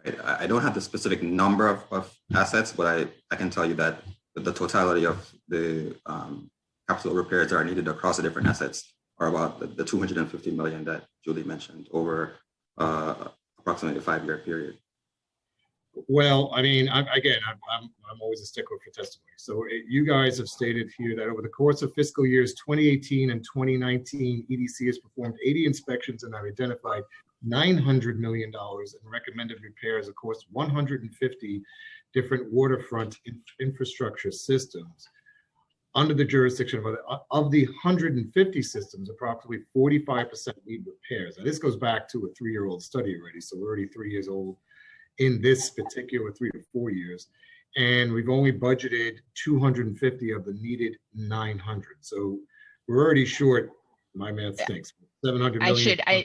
Right. I don't have the specific number of assets, but I can tell you that the totality of the capital repairs that are needed across the different assets are about the 250 million that Julie mentioned over approximately a 5-year period. Well, I mean, I'm always a stickler for testimony. So you guys have stated here that over the course of fiscal years 2018 and 2019, EDC has performed 80 inspections and have identified $900 million in recommended repairs across 150 different waterfront infrastructure systems. under the jurisdiction of the 150 systems, approximately 45% need repairs. Now, this goes back to a 3-year-old study already, so we're already 3 years old in this particular 3 to 4 years. And we've only budgeted 250 of the needed 900. So we're already short, my math stinks, 700 million. I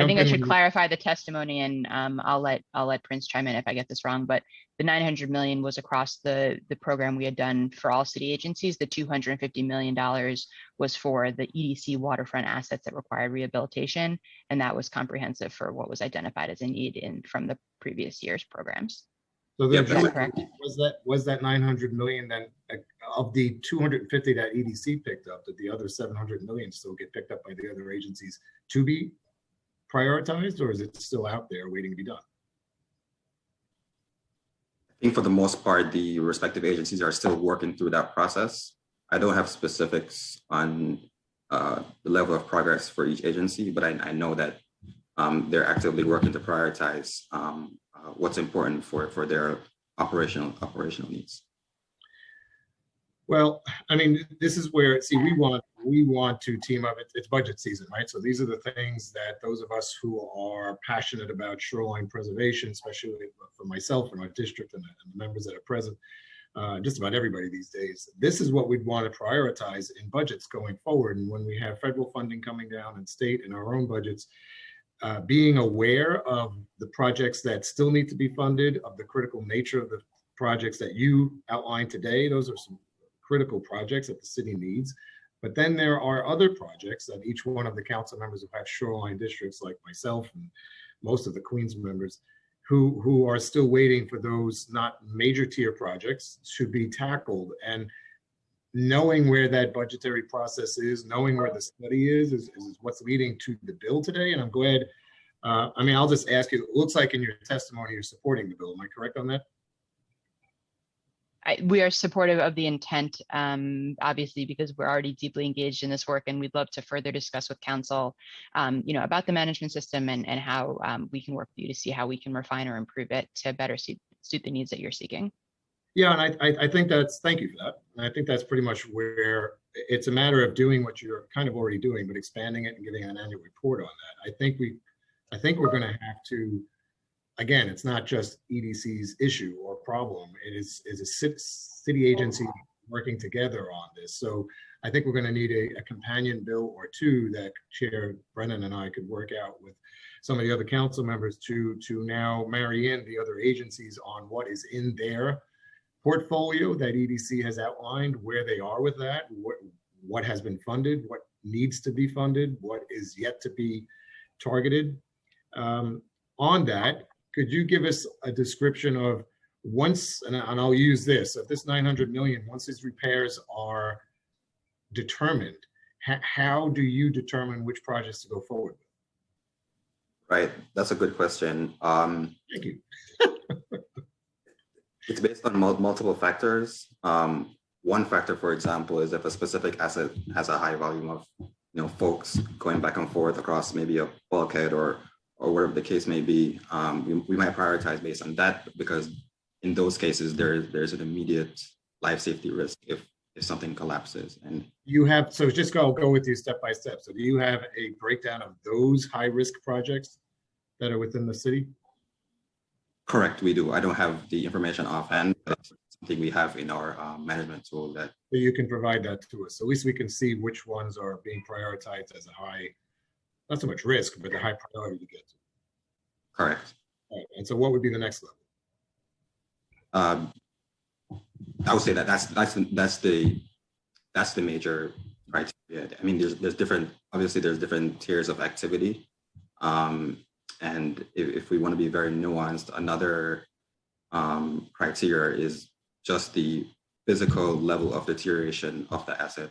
think I should clarify the testimony, and I'll let Prince chime in if I get this wrong. But the 900 million was across the program we had done for all city agencies. The $250 million was for the EDC waterfront assets that required rehabilitation, and that was comprehensive for what was identified as a need from the previous year's programs. So then, Is that correct? Was that 900 million then of the 250 that EDC picked up? Did the other 700 million still get picked up by the other agencies to be prioritized, or is it still out there waiting to be done? I think for the most part, the respective agencies are still working through that process. I don't have specifics on the level of progress for each agency, but I know that they're actively working to prioritize what's important for their operational needs. Well, I mean, this is where, see, we want to team up. It's budget season, right? So these are the things that those of us who are passionate about shoreline preservation, especially for myself and our district and the members that are present, just about everybody these days, this is what we'd want to prioritize in budgets going forward. And when we have federal funding coming down and state and our own budgets, being aware of the projects that still need to be funded, of the critical nature of the projects that you outlined today. Those are some critical projects that the city needs. But then there are other projects that each one of the council members who have shoreline districts, like myself and most of the Queens members, who are still waiting for those not major tier projects should be tackled. And knowing where that budgetary process is, knowing where the study is what's leading to the bill today. And I'm glad, I mean, I'll just ask you, it looks like in your testimony you're supporting the bill. Am I correct on that? We are supportive of the intent, obviously, because we're already deeply engaged in this work, and we'd love to further discuss with council, about the management system and how we can work with you to see how we can refine or improve it to better suit the needs that you're seeking. Yeah, and I think thank you for that. And I think that's pretty much where it's a matter of doing what you're kind of already doing, but expanding it and getting an annual report on that. I think we're going to have to, again, it's not just EDC's issue or problem. It is a city agency working together on this. So I think we're going to need a companion bill or two that Chair Brennan and I could work out with some of the other council members to now marry in the other agencies on what is in their portfolio that EDC has outlined, where they are with that, what has been funded, what needs to be funded, what is yet to be targeted. On that, could you give us a description of once, and I'll use this, if this 900 million, once these repairs are determined, how do you determine which projects to go forward with? Right, that's a good question. Thank you. It's based on multiple factors. One factor, for example, is if a specific asset has a high volume of folks going back and forth across maybe a bulkhead or whatever the case may be, we might prioritize based on that, because in those cases there's an immediate life safety risk if something collapses. And you have, so just go with you step by step. So do you have a breakdown of those high risk projects that are within the city? Correct, we do. I don't have the information offhand, but it's something we have in our management tool that. So you can provide that to us. So at least we can see which ones are being prioritized as a high, not so much risk, but the high priority to get to. Correct. Right. And so what would be the next level? I would say that's the major criteria. I mean, there's different, obviously there's different tiers of activity. And if we want to be very nuanced, another criteria is just the physical level of deterioration of the asset.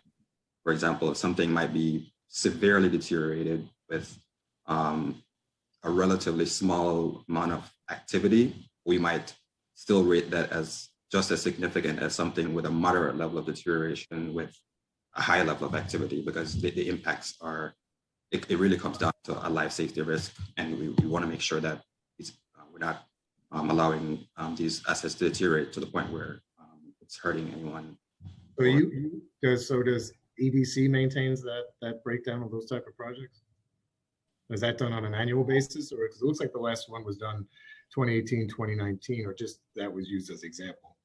For example, if something might be severely deteriorated with a relatively small amount of activity, we might still rate that as just as significant as something with a moderate level of deterioration with a high level of activity, because the impacts are, it really comes down to a life safety risk, and we want to make sure that we're not allowing these assets to deteriorate to the point where it's hurting anyone So does EDC maintains that breakdown of those type of projects? Is that done on an annual basis, or because it looks like the last one was done 2018, 2019, or just that was used as example?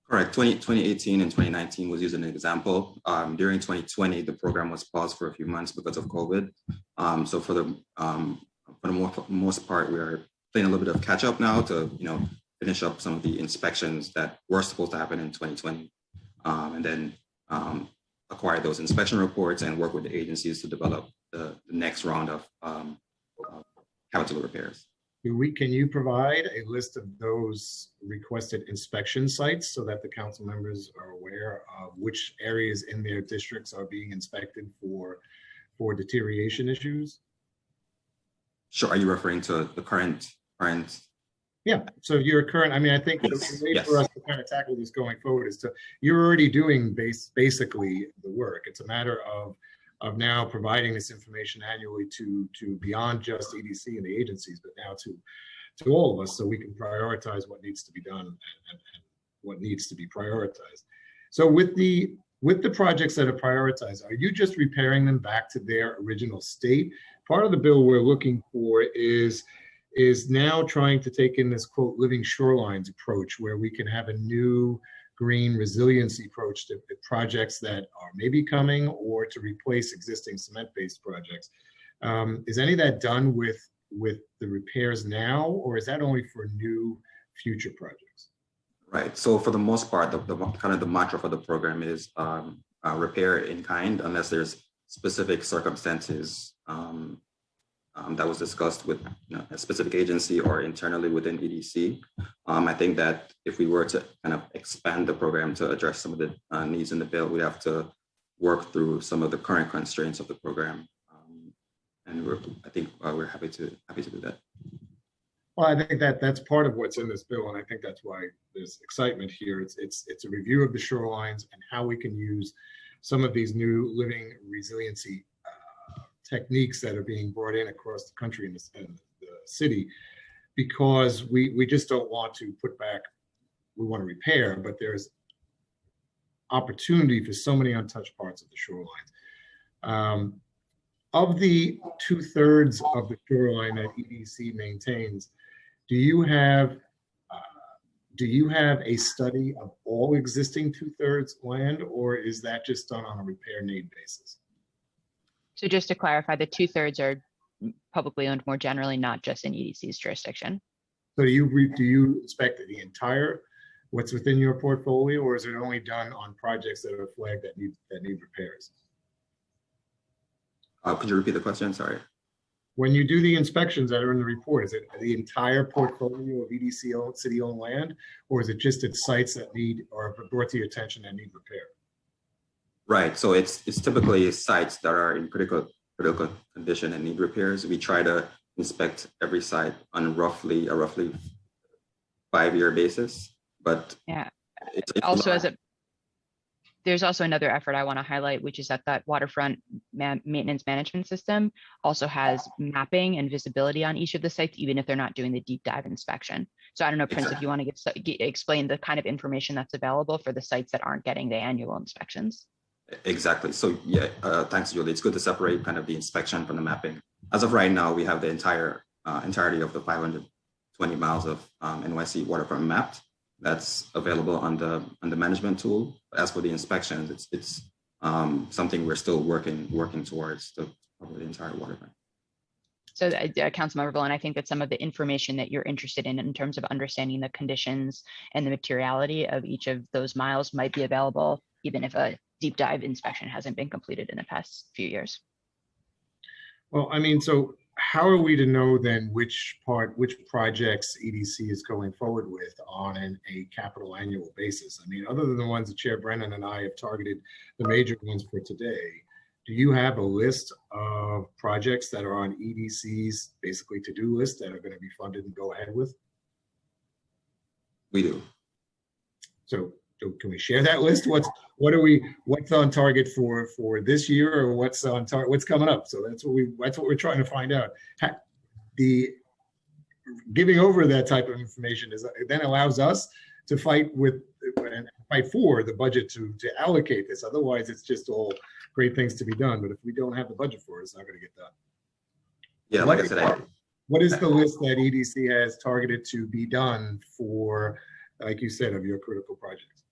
Correct. 2018 and 2019 was used as an example. During 2020, the program was paused for a few months because of COVID. So for the most part, we are playing a little bit of catch up now to finish up some of the inspections that were supposed to happen in 2020, and then acquire those inspection reports and work with the agencies to develop the next round of capital repairs. Can you provide a list of those requested inspection sites so that the council members are aware of which areas in their districts are being inspected for deterioration issues? Sure. Are you referring to the current? Yeah. So your current, I think the way for us to kind of tackle this going forward is you're already doing basically the work. It's a matter of now providing this information annually to beyond just EDC and the agencies, but now to all of us, so we can prioritize what needs to be done and what needs to be prioritized. So with the projects that are prioritized, are you just repairing them back to their original state? Part of the bill we're looking for is now trying to take in this quote living shorelines approach, where we can have a new green resiliency approach to projects that are maybe coming or to replace existing cement-based projects. Is any of that done with the repairs now, or is that only for new future projects? Right. So for the most part, the kind of the mantra for the program is repair in kind, unless there's specific circumstances that was discussed with a specific agency or internally within EDC. I think that if we were to kind of expand the program to address some of the needs in the bill, we'd have to work through some of the current constraints of the program. And I think we're happy to do that. Well, I think that's part of what's in this bill, and I think that's why there's excitement here. It's a review of the shorelines and how we can use some of these new living resiliency techniques that are being brought in across the country and the city, because we just don't want to put back, we want to repair, but there's opportunity for so many untouched parts of the shorelines. Of the 2/3 of the shoreline that EDC maintains, do you have a study of all existing 2/3 land, or is that just done on a repair need basis? So just to clarify, the 2/3 are publicly owned more generally, not just in EDC's jurisdiction. So do you inspect the entire what's within your portfolio, or is it only done on projects that are flagged that need repairs? Could you repeat the question? Sorry. When you do the inspections that are in the report, is it the entire portfolio of EDC owned city-owned land, or is it just its sites that need or are brought to your attention that need repair? Right. So it's typically sites that are in critical condition and need repairs. We try to inspect every site on a roughly 5-year basis. But yeah, it's also there's also another effort I want to highlight, which is that waterfront maintenance management system also has mapping and visibility on each of the sites, even if they're not doing the deep dive inspection. So I don't know, Prince, if you want to explain the kind of information that's available for the sites that aren't getting the annual inspections. Exactly. So yeah, thanks, Julie. It's good to separate kind of the inspection from the mapping. As of right now, we have the entirety of the 520 miles of NYC waterfront mapped. That's available on the management tool. As for the inspections, it's something we're still working towards to cover the entire waterfront. So Councilmember Bowen, I think that some of the information that you're interested in terms of understanding the conditions and the materiality of each of those miles might be available, even if a deep dive inspection hasn't been completed in the past few years. Well, so how are we to know then which projects EDC is going forward with on a capital annual basis? Other than the ones that Chair Brennan and I have targeted, the major ones for today, do you have a list of projects that are on EDC's basically to-do list that are going to be funded and go ahead with? We do. So can we share that list? What's on target for this year, or what's coming up? So that's what we're trying to find out. The giving over that type of information then allows us to fight with and fight for the budget to allocate this. Otherwise, it's just all great things to be done. But if we don't have the budget for it, it's not going to get done. Yeah, like I said, what is the list that EDC has targeted to be done for, like you said, of your critical projects?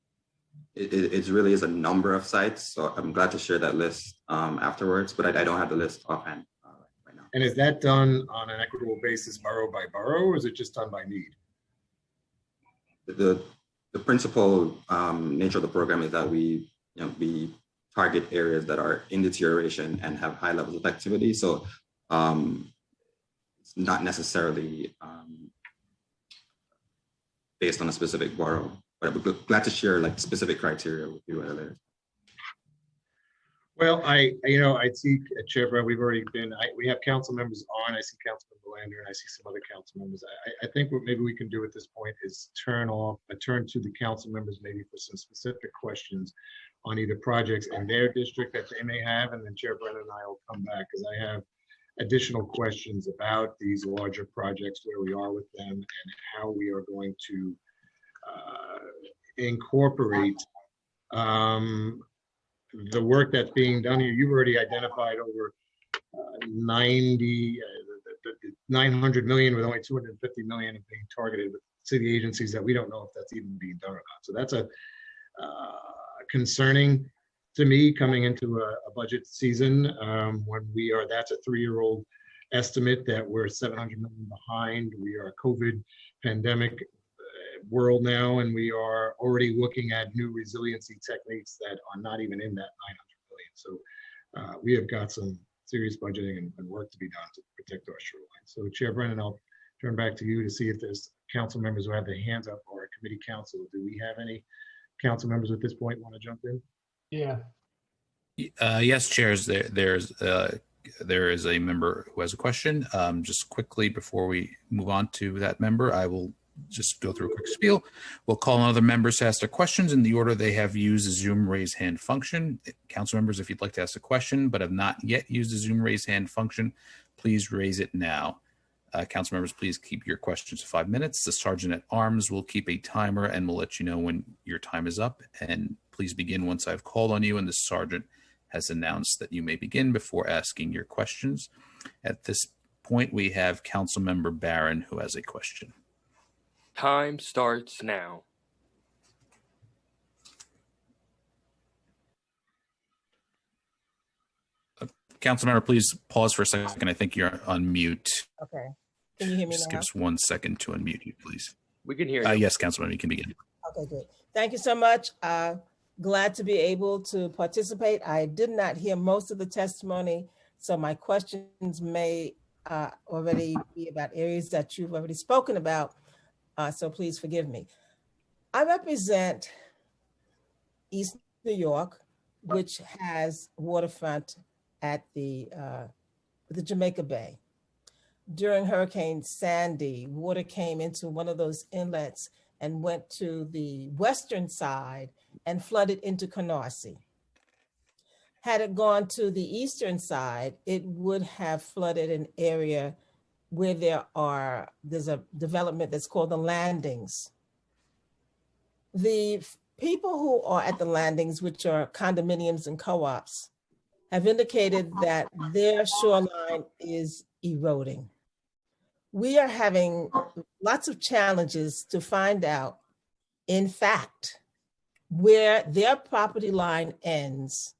it really is a number of sites. So I'm glad to share that list afterwards, but I don't have the list offhand right now. And is that done on an equitable basis, borough by borough, or is it just done by need? The principal nature of the program is that we target areas that are in deterioration and have high levels of activity. So it's not necessarily based on a specific borough, but I'm glad to share like specific criteria with you later. Well, I see Chair Brown, we've already been, we have council members on. I see Councilmember Lander and I see some other council members. I think what maybe we can do at this point is turn to the council members maybe for some specific questions on either projects in their district that they may have, and then Chair Brennan and I will come back because I have additional questions about these larger projects, where we are with them and how we are going to incorporate the work that's being done here. You've already identified over 900 million, with only 250 million being targeted with city agencies that we don't know if that's even being done or not. So that's a concerning to me coming into a budget season when that's a 3-year-old estimate that we're 700 million behind. We are a COVID pandemic world now, and we are already looking at new resiliency techniques that are not even in that 900 million. So we have got some serious budgeting and work to be done to protect our shoreline. So Chair Brennan, I'll turn back to you to see if there's council members who have their hands up, or committee council. Do we have any council members at this point want to jump in? Yeah. Yes, chairs. There is a member who has a question. Just quickly before we move on to that member, I will just go through a quick spiel. We'll call on other members to ask their questions in the order they have used the Zoom raise hand function. Council members, if you'd like to ask a question but have not yet used the Zoom raise hand function, please raise it now. Council members, please keep your questions to 5 minutes. The Sergeant at Arms will keep a timer and will let you know when your time is up. And please begin once I've called on you and the Sergeant has announced that you may begin before asking your questions. At this point, we have Councilmember Barron who has a question. Time starts now. Councilmember, please pause for a second. I think you're on mute. Okay. Can you hear me Just now? give us 1 second to unmute you, please. We can hear you. Yes, Councilmember, you can begin. Okay, good. Thank you so much. Glad to be able to participate. I did not hear most of the testimony, so my questions may already be about areas that you've already spoken about, so please forgive me. I represent East New York, which has waterfront at the Jamaica Bay. During Hurricane Sandy, water came into one of those inlets and went to the western side and flooded into Canarsie. Had it gone to the eastern side, it would have flooded an area where there's a development that's called the Landings. The people who are at the Landings, which are condominiums and co-ops, have indicated that their shoreline is eroding. We are having lots of challenges to find out, in fact, where their property line ends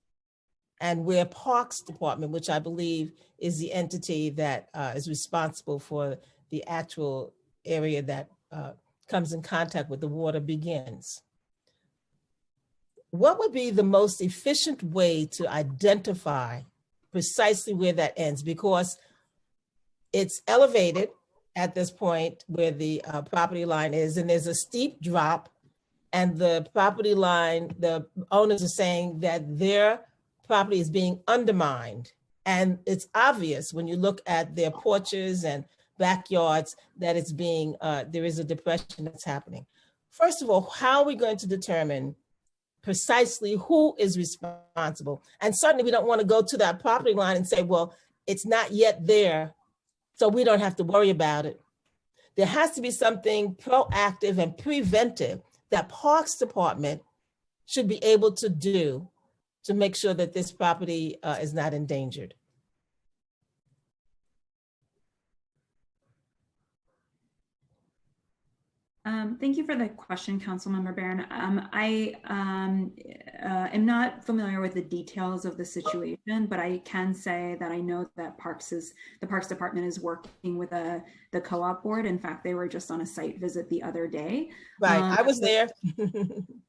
and where Parks Department, which I believe is the entity that is responsible for the actual area that comes in contact with the water, begins. What would be the most efficient way to identify precisely where that ends? Because it's elevated at this point where the property line is, and there's a steep drop, and the property line, the owners are saying that their property is being undermined. And it's obvious when you look at their porches and backyards that it's being, there is a depression that's happening. First of all, how are we going to determine precisely who is responsible? And certainly we don't want to go to that property line and say, well, it's not yet there, so we don't have to worry about it. There has to be something proactive and preventive that Parks Department should be able to do to make sure that this property is not endangered? Thank you for the question, Councilmember Barron. I am not familiar with the details of the situation, but I can say that I know that the Parks Department is working with the co-op board. In fact, they were just on a site visit the other day. Right, I was there.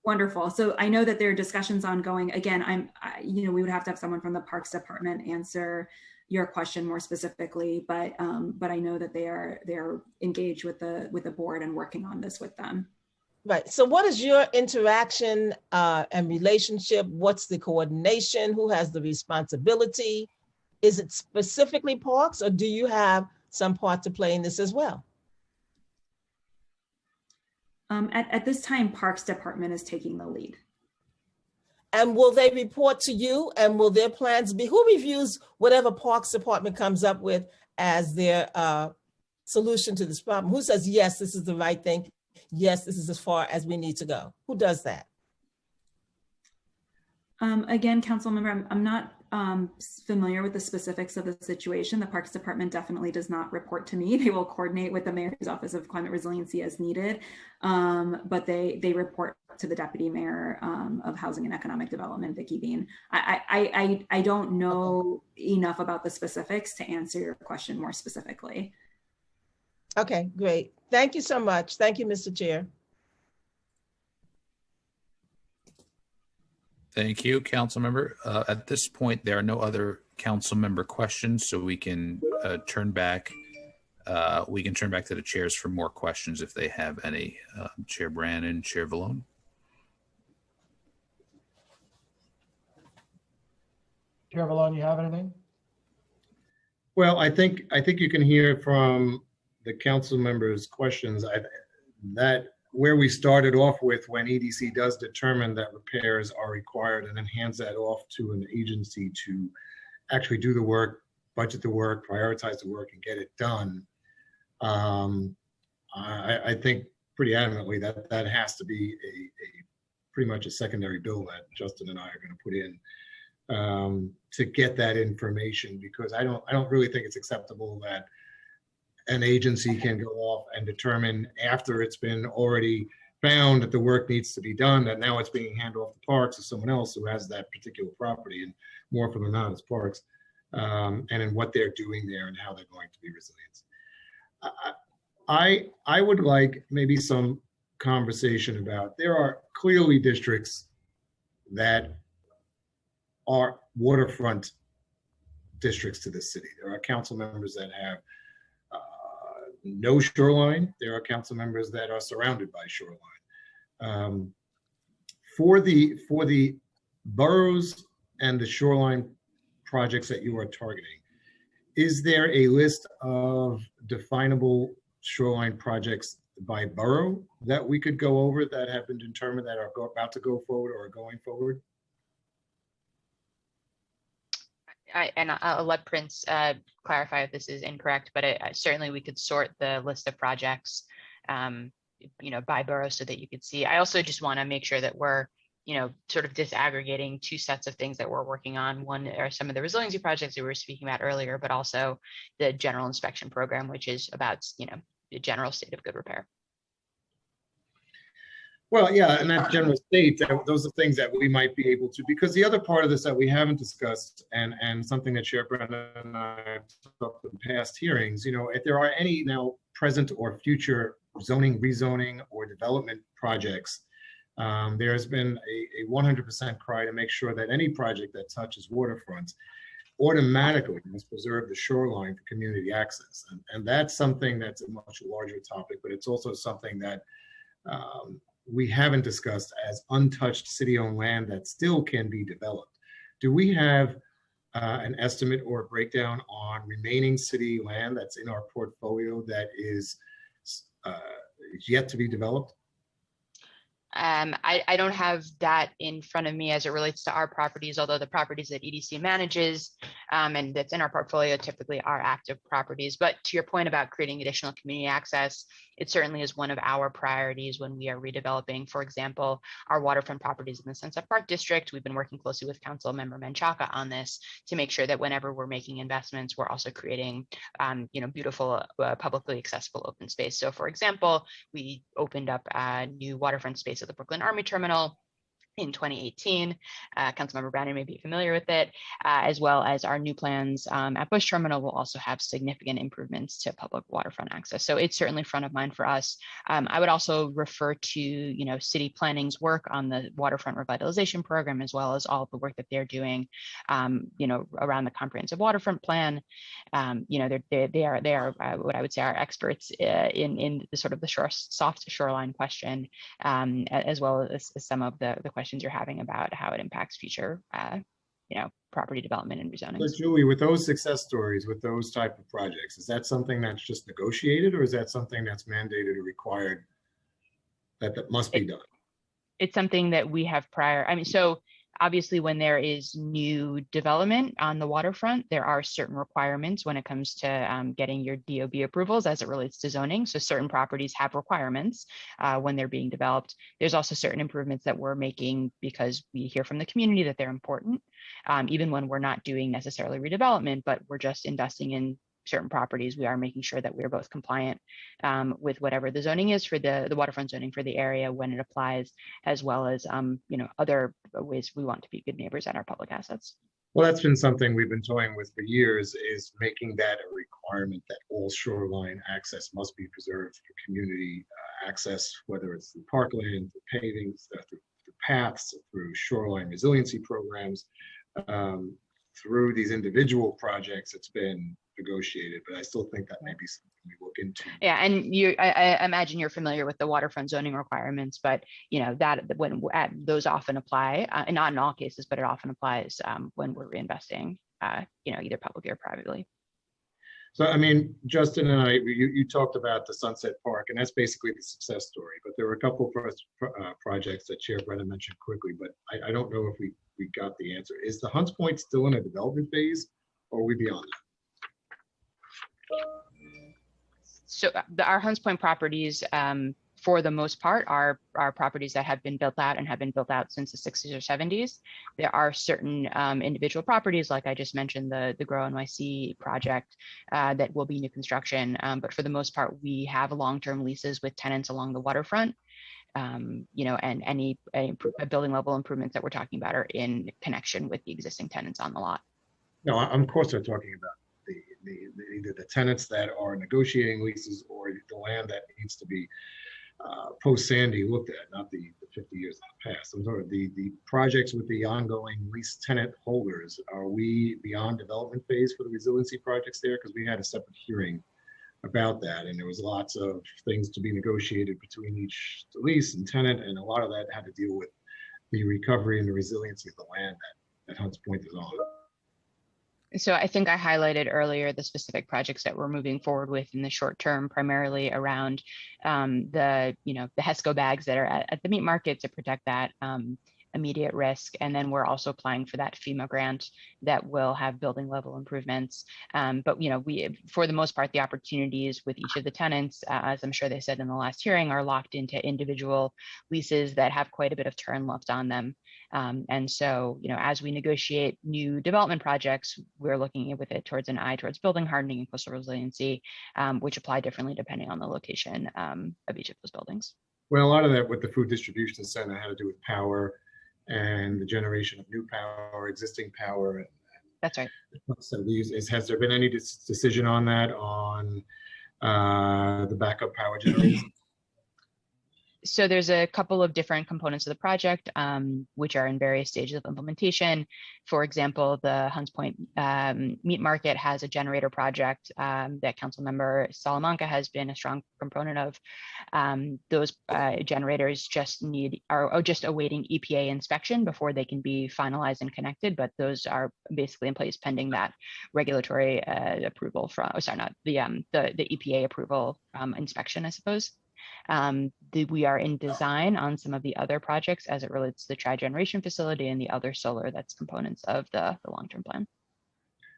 Wonderful. So I know that there are discussions ongoing. Again, we would have to have someone from the Parks Department answer your question more specifically, but I know that they are engaged with the board and working on this with them. Right. So what is your interaction and relationship? What's the coordination? Who has the responsibility? Is it specifically Parks, or do you have some part to play in this as well? At this time, Parks Department is taking the lead. And will they report to you, and will their plans be, who reviews whatever Parks Department comes up with as their solution to this problem? Who says, yes, this is the right thing? Yes, this is as far as we need to go. Who does that? Again, Councilmember, I'm not familiar with the specifics of the situation. The Parks Department definitely does not report to me. They will coordinate with the Mayor's Office of Climate Resiliency as needed, but they report to the Deputy Mayor of Housing and Economic Development, Vicki Bean. I don't know enough about the specifics to answer your question more specifically. Okay, great. Thank you so much. Thank you, Mr. Chair. Thank you, council member. At this point, there are no other council member questions, so we can turn back. We can turn back to the chairs for more questions if they have any. Chair Brannon, Chair Vallone. Chair Vallone, you have anything? Well, I think you can hear from the council members' questions that where we started off with, when EDC does determine that repairs are required and then hands that off to an agency to actually do the work, budget the work, prioritize the work, and get it done. I think pretty adamantly that has to be a pretty much a secondary bill that Justin and I are going to put in to get that information, because I don't really think it's acceptable that an agency can go off and determine after it's been already found that the work needs to be done, that now it's being handed off to Parks or someone else who has that particular property, and more often than not it's Parks, and in what they're doing there and how they're going to be resilient. I would like maybe some conversation about, there are clearly districts that are waterfront districts to this city. There are council members that have no shoreline. There are council members that are surrounded by shoreline. For the boroughs and the shoreline projects that you are targeting, is there a list of definable shoreline projects by borough that we could go over that have been determined that are about to go forward or are going forward? I'll let Prince clarify if this is incorrect, but certainly we could sort the list of projects, by borough so that you could see. I also just want to make sure that we're, sort of disaggregating two sets of things that we're working on. One are some of the resiliency projects that we were speaking about earlier, but also the general inspection program, which is about, the general state of good repair. Well, yeah, and that general state, those are things that we might be able to, because the other part of this that we haven't discussed, and something that Chair Brennan and I have talked in past hearings, if there are any now present or future zoning, rezoning, or development projects, there's been a 100% cry to make sure that any project that touches waterfronts automatically must preserve the shoreline for community access. And that's something that's a much larger topic, but it's also something that we haven't discussed as untouched city-owned land that still can be developed. Do we have an estimate or a breakdown on remaining city land that's in our portfolio that is yet to be developed? I don't have that in front of me as it relates to our properties, although the properties that EDC manages and that's in our portfolio typically are active properties. But to your point about creating additional community access, it certainly is one of our priorities when we are redeveloping, for example, our waterfront properties in the Sunset Park District. We've been working closely with Council Member Menchaca on this to make sure that whenever we're making investments, we're also creating beautiful publicly accessible open space. So for example, we opened up a new waterfront space at the Brooklyn Army Terminal in 2018. Councilmember Brandon may be familiar with it, as well as our new plans at Bush Terminal will also have significant improvements to public waterfront access. So it's certainly front of mind for us. I would also refer to, city planning's work on the waterfront revitalization program, as well as all the work that they're doing, around the comprehensive waterfront plan. They are what I would say are experts in the sort of the soft shoreline question, as well as some of the questions you're having about how it impacts future, property development and rezoning. So Julie, with those success stories, with those type of projects, is that something that's just negotiated, or is that something that's mandated or required that must be done? It's something that we have so obviously when there is new development on the waterfront, there are certain requirements when it comes to getting your DOB approvals as it relates to zoning. So certain properties have requirements when they're being developed. There's also certain improvements that we're making because we hear from the community that they're important, even when we're not doing necessarily redevelopment, but we're just investing in certain properties. We are making sure that we're both compliant with whatever the zoning is for the waterfront zoning for the area when it applies, as well as other ways we want to be good neighbors at our public assets. Well, that's been something we've been toying with for years, is making that a requirement that all shoreline access must be preserved for community access, whether it's through parkland, through paving, through paths, through shoreline resiliency programs, through these individual projects. It's been negotiated, but I still think that may be something we look into. Yeah, and I imagine you're familiar with the waterfront zoning requirements, but those often apply, and not in all cases, but it often applies when we're reinvesting, either publicly or privately. So, I mean, Justin and you talked about the Sunset Park, and that's basically the success story. But there were a couple of projects that Chair Brennan mentioned quickly, but I don't know if we got the answer. Is the Hunts Point still in a development phase, or are we beyond that? So our Hunts Point properties, for the most part, are properties that have been built out and have been built out since the 60s or 70s. There are certain individual properties, like I just mentioned, the Grow NYC project that will be new construction. But for the most part, we have long-term leases with tenants along the waterfront. And any building level improvements that we're talking about are in connection with the existing tenants on the lot. No, of course, I'm talking about either the tenants that are negotiating leases or the land that needs to be post-Sandy looked at, not the 50 years in the past. I'm sorry, the projects with the ongoing lease tenant holders, are we beyond development phase for the resiliency projects there? Because we had a separate hearing about that, and there was lots of things to be negotiated between each lease and tenant, and a lot of that had to deal with the recovery and the resiliency of the land that Hunts Point is on. So I think I highlighted earlier the specific projects that we're moving forward with in the short term, primarily around the HESCO bags that are at the meat market to protect that immediate risk. And then we're also applying for that FEMA grant that will have building level improvements. But we, for the most part, the opportunities with each of the tenants, as I'm sure they said in the last hearing, are locked into individual leases that have quite a bit of term left on them. And so, as we negotiate new development projects, we're looking with it towards an eye towards building hardening and coastal resiliency, which apply differently depending on the location of each of those buildings. Well, a lot of that with the food distribution center had to do with power and the generation of new power, existing power. And that's right. So has there been any decision on that, on the backup power generation? So there's a couple of different components of the project, which are in various stages of implementation. For example, the Hunts Point Meat Market has a generator project that Councilmember Salamanca has been a strong proponent of. Those generators are just awaiting EPA inspection before they can be finalized and connected, but those are basically in place pending that regulatory approval from, the EPA approval inspection, I suppose. We are in design on some of the other projects as it relates to the tri-generation facility and the other solar that's components of the long-term plan.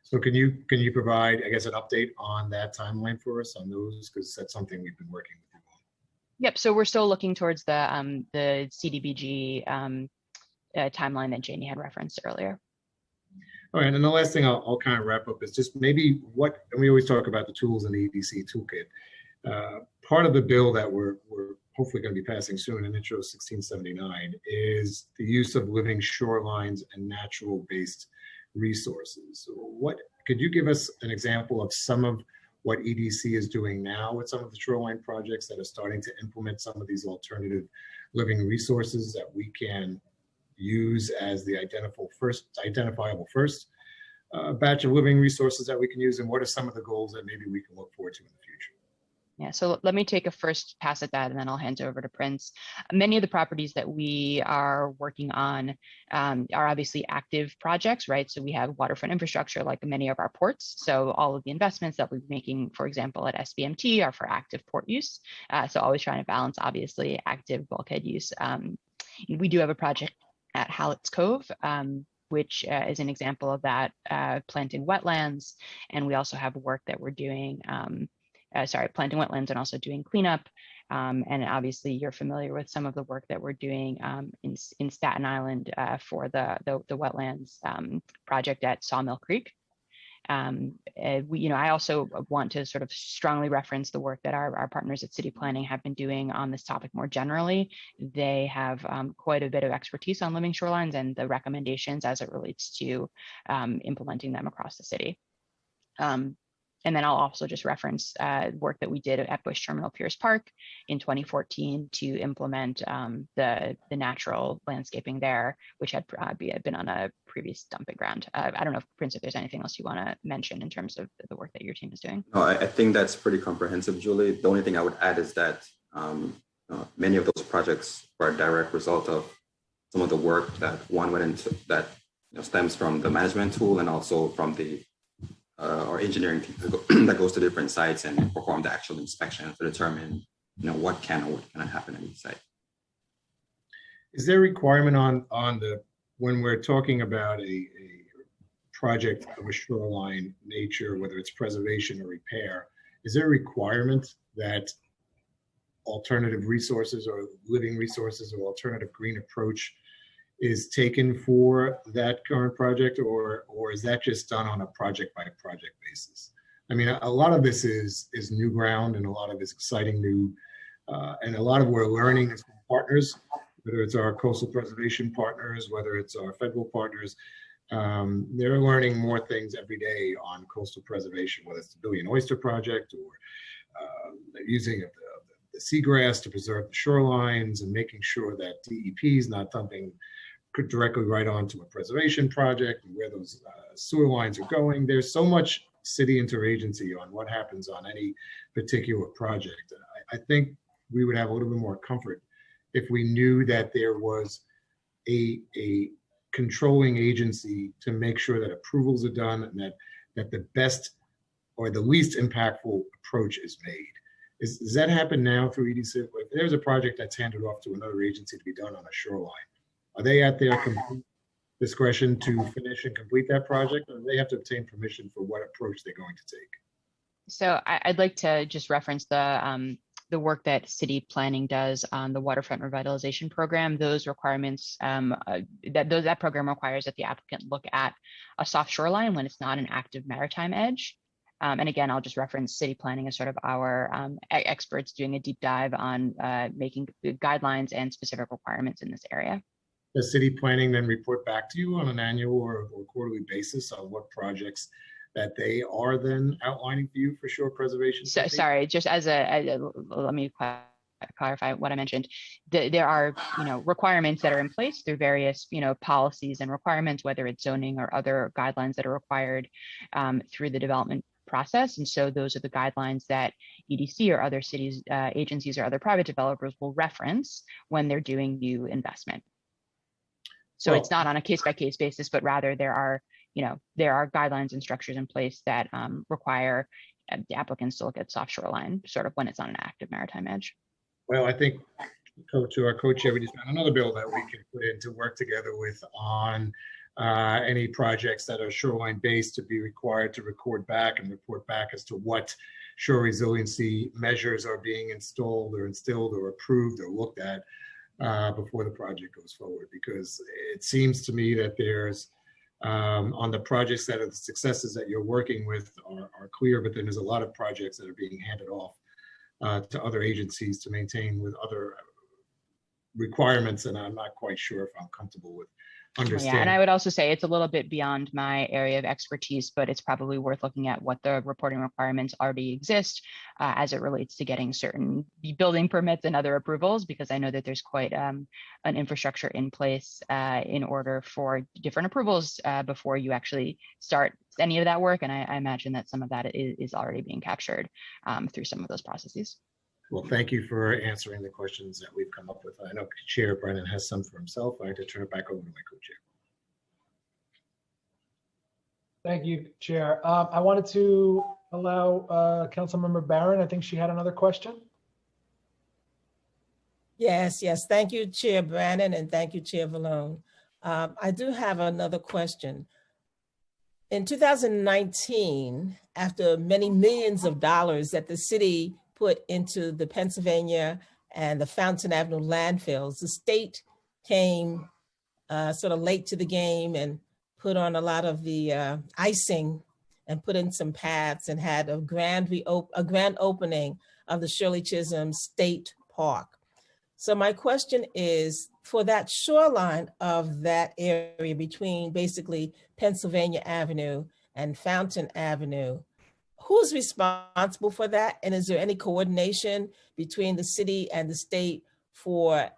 So can you provide, I guess, an update on that timeline for us on those? Because that's something we've been working with you on. Yep. So we're still looking towards the CDBG timeline that Janie had referenced earlier. All right, and the last thing I'll kind of wrap up is just maybe what, and we always talk about the tools in the EDC toolkit. Part of the bill that we're hopefully going to be passing soon in Intro 1679 is the use of living shorelines and natural-based resources. So what could you give us an example of some of what EDC is doing now with some of the shoreline projects that are starting to implement some of these alternative living resources that we can use as the identifiable first batch of living resources that we can use, and what are some of the goals that maybe we can look forward to in the future? Yeah, so let me take a first pass at that, and then I'll hand it over to Prince. Many of the properties that we are working on are obviously active projects, right? So we have waterfront infrastructure like many of our ports. So all of the investments that we're making, for example, at SBMT are for active port use. So always trying to balance, obviously, active bulkhead use. We do have a project at Hallett's Cove, which is an example of that, planting wetlands. And we also have work that we're doing planting wetlands and also doing cleanup. And obviously you're familiar with some of the work that we're doing in Staten Island for the wetlands project at Sawmill Creek. I also want to sort of strongly reference the work that our partners at City Planning have been doing on this topic more generally. They have quite a bit of expertise on living shorelines and the recommendations as it relates to implementing them across the city. And then I'll also just reference work that we did at Bush Terminal Pierce Park in 2014 to implement the natural landscaping there, which had been on a previous dumping ground. I don't know, Prince, if there's anything else you want to mention in terms of the work that your team is doing. No, I think that's pretty comprehensive, Julie. The only thing I would add is that many of those projects are a direct result of some of the work that one went into that stems from the management tool and also from the or engineering team that goes to different sites and perform the actual inspection to determine, what can or what cannot happen at each site. Is there a requirement on the, when we're talking about a project of a shoreline nature, whether it's preservation or repair, is there a requirement that alternative resources or living resources or alternative green approach is taken for that current project, or is that just done on a project by project basis? I mean, a lot of this is new ground, and a lot of it's exciting new, and a lot of we're learning as partners, whether it's our coastal preservation partners, whether it's our federal partners, they're learning more things every day on coastal preservation, whether it's the Billion Oyster Project or using the seagrass to preserve the shorelines and making sure that DEP is not dumping directly right onto a preservation project and where those sewer lines are going. There's so much city interagency on what happens on any particular project. I think we would have a little bit more comfort if we knew that there was a controlling agency to make sure that approvals are done and that the best or the least impactful approach is made. Does that happen now through EDC? If there's a project that's handed off to another agency to be done on a shoreline, are they at their complete discretion to finish and complete that project, or do they have to obtain permission for what approach they're going to take? So I'd like to just reference the work that city planning does on the waterfront revitalization program. Those requirements, that program requires that the applicant look at a soft shoreline when it's not an active maritime edge. And again, I'll just reference city planning as sort of our experts doing a deep dive on making guidelines and specific requirements in this area. Does city planning then report back to you on an annual or quarterly basis on what projects that they are then outlining for you for shore preservation? So, sorry, just as let me clarify what I mentioned. There are, requirements that are in place through various, policies and requirements, whether it's zoning or other guidelines that are required through the development process. And so those are the guidelines that EDC or other cities, agencies or other private developers will reference when they're doing new investment. So it's not on a case-by-case basis, but rather there are guidelines and structures in place that require the applicants to look at soft shoreline sort of when it's on an active maritime edge. Well, I think to our co-chair, we just found another bill that we can put in to work together with on any projects that are shoreline based to be required to record back and report back as to what shore resiliency measures are being installed or instilled or approved or looked at before the project goes forward. Because it seems to me that there's on the projects that are the successes that you're working with are clear, but then there's a lot of projects that are being handed off to other agencies to maintain with other requirements, and I'm not quite sure if I'm comfortable with understanding. Yeah, and I would also say it's a little bit beyond my area of expertise, but it's probably worth looking at what the reporting requirements already exist as it relates to getting certain building permits and other approvals, because I know that there's quite an infrastructure in place in order for different approvals before you actually start any of that work. And I imagine that some of that is already being captured through some of those processes. Well, thank you for answering the questions that we've come up with. I know Chair Brennan has some for himself. I had to turn it back over to my co-chair. Thank you, Chair. I wanted to allow Councilmember Barron. I think she had another question. Yes. Thank you, Chair Brannon, and thank you, Chair Vallone. I do have another question. In 2019, after many millions of dollars that the city put into the Pennsylvania and the Fountain Avenue landfills, the state came sort of late to the game and put on a lot of the icing and put in some paths and had a grand opening of the Shirley Chisholm State Park. So my question is, for that shoreline of that area between basically Pennsylvania Avenue and Fountain Avenue, who's responsible for that? And is there any coordination between the city and the state for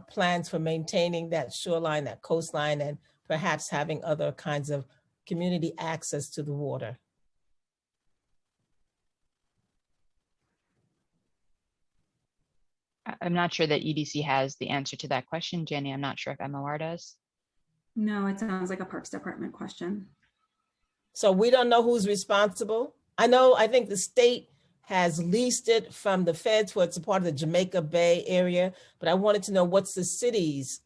plans for maintaining that shoreline, that coastline, and perhaps having other kinds of community access to the water? I'm not sure that EDC has the answer to that question. Jenny, I'm not sure if MOR does. No, it sounds like a Parks Department question. So we don't know who's responsible? I think the state has leased it from the feds for it's a part of the Jamaica Bay area, but I wanted to know what's the city's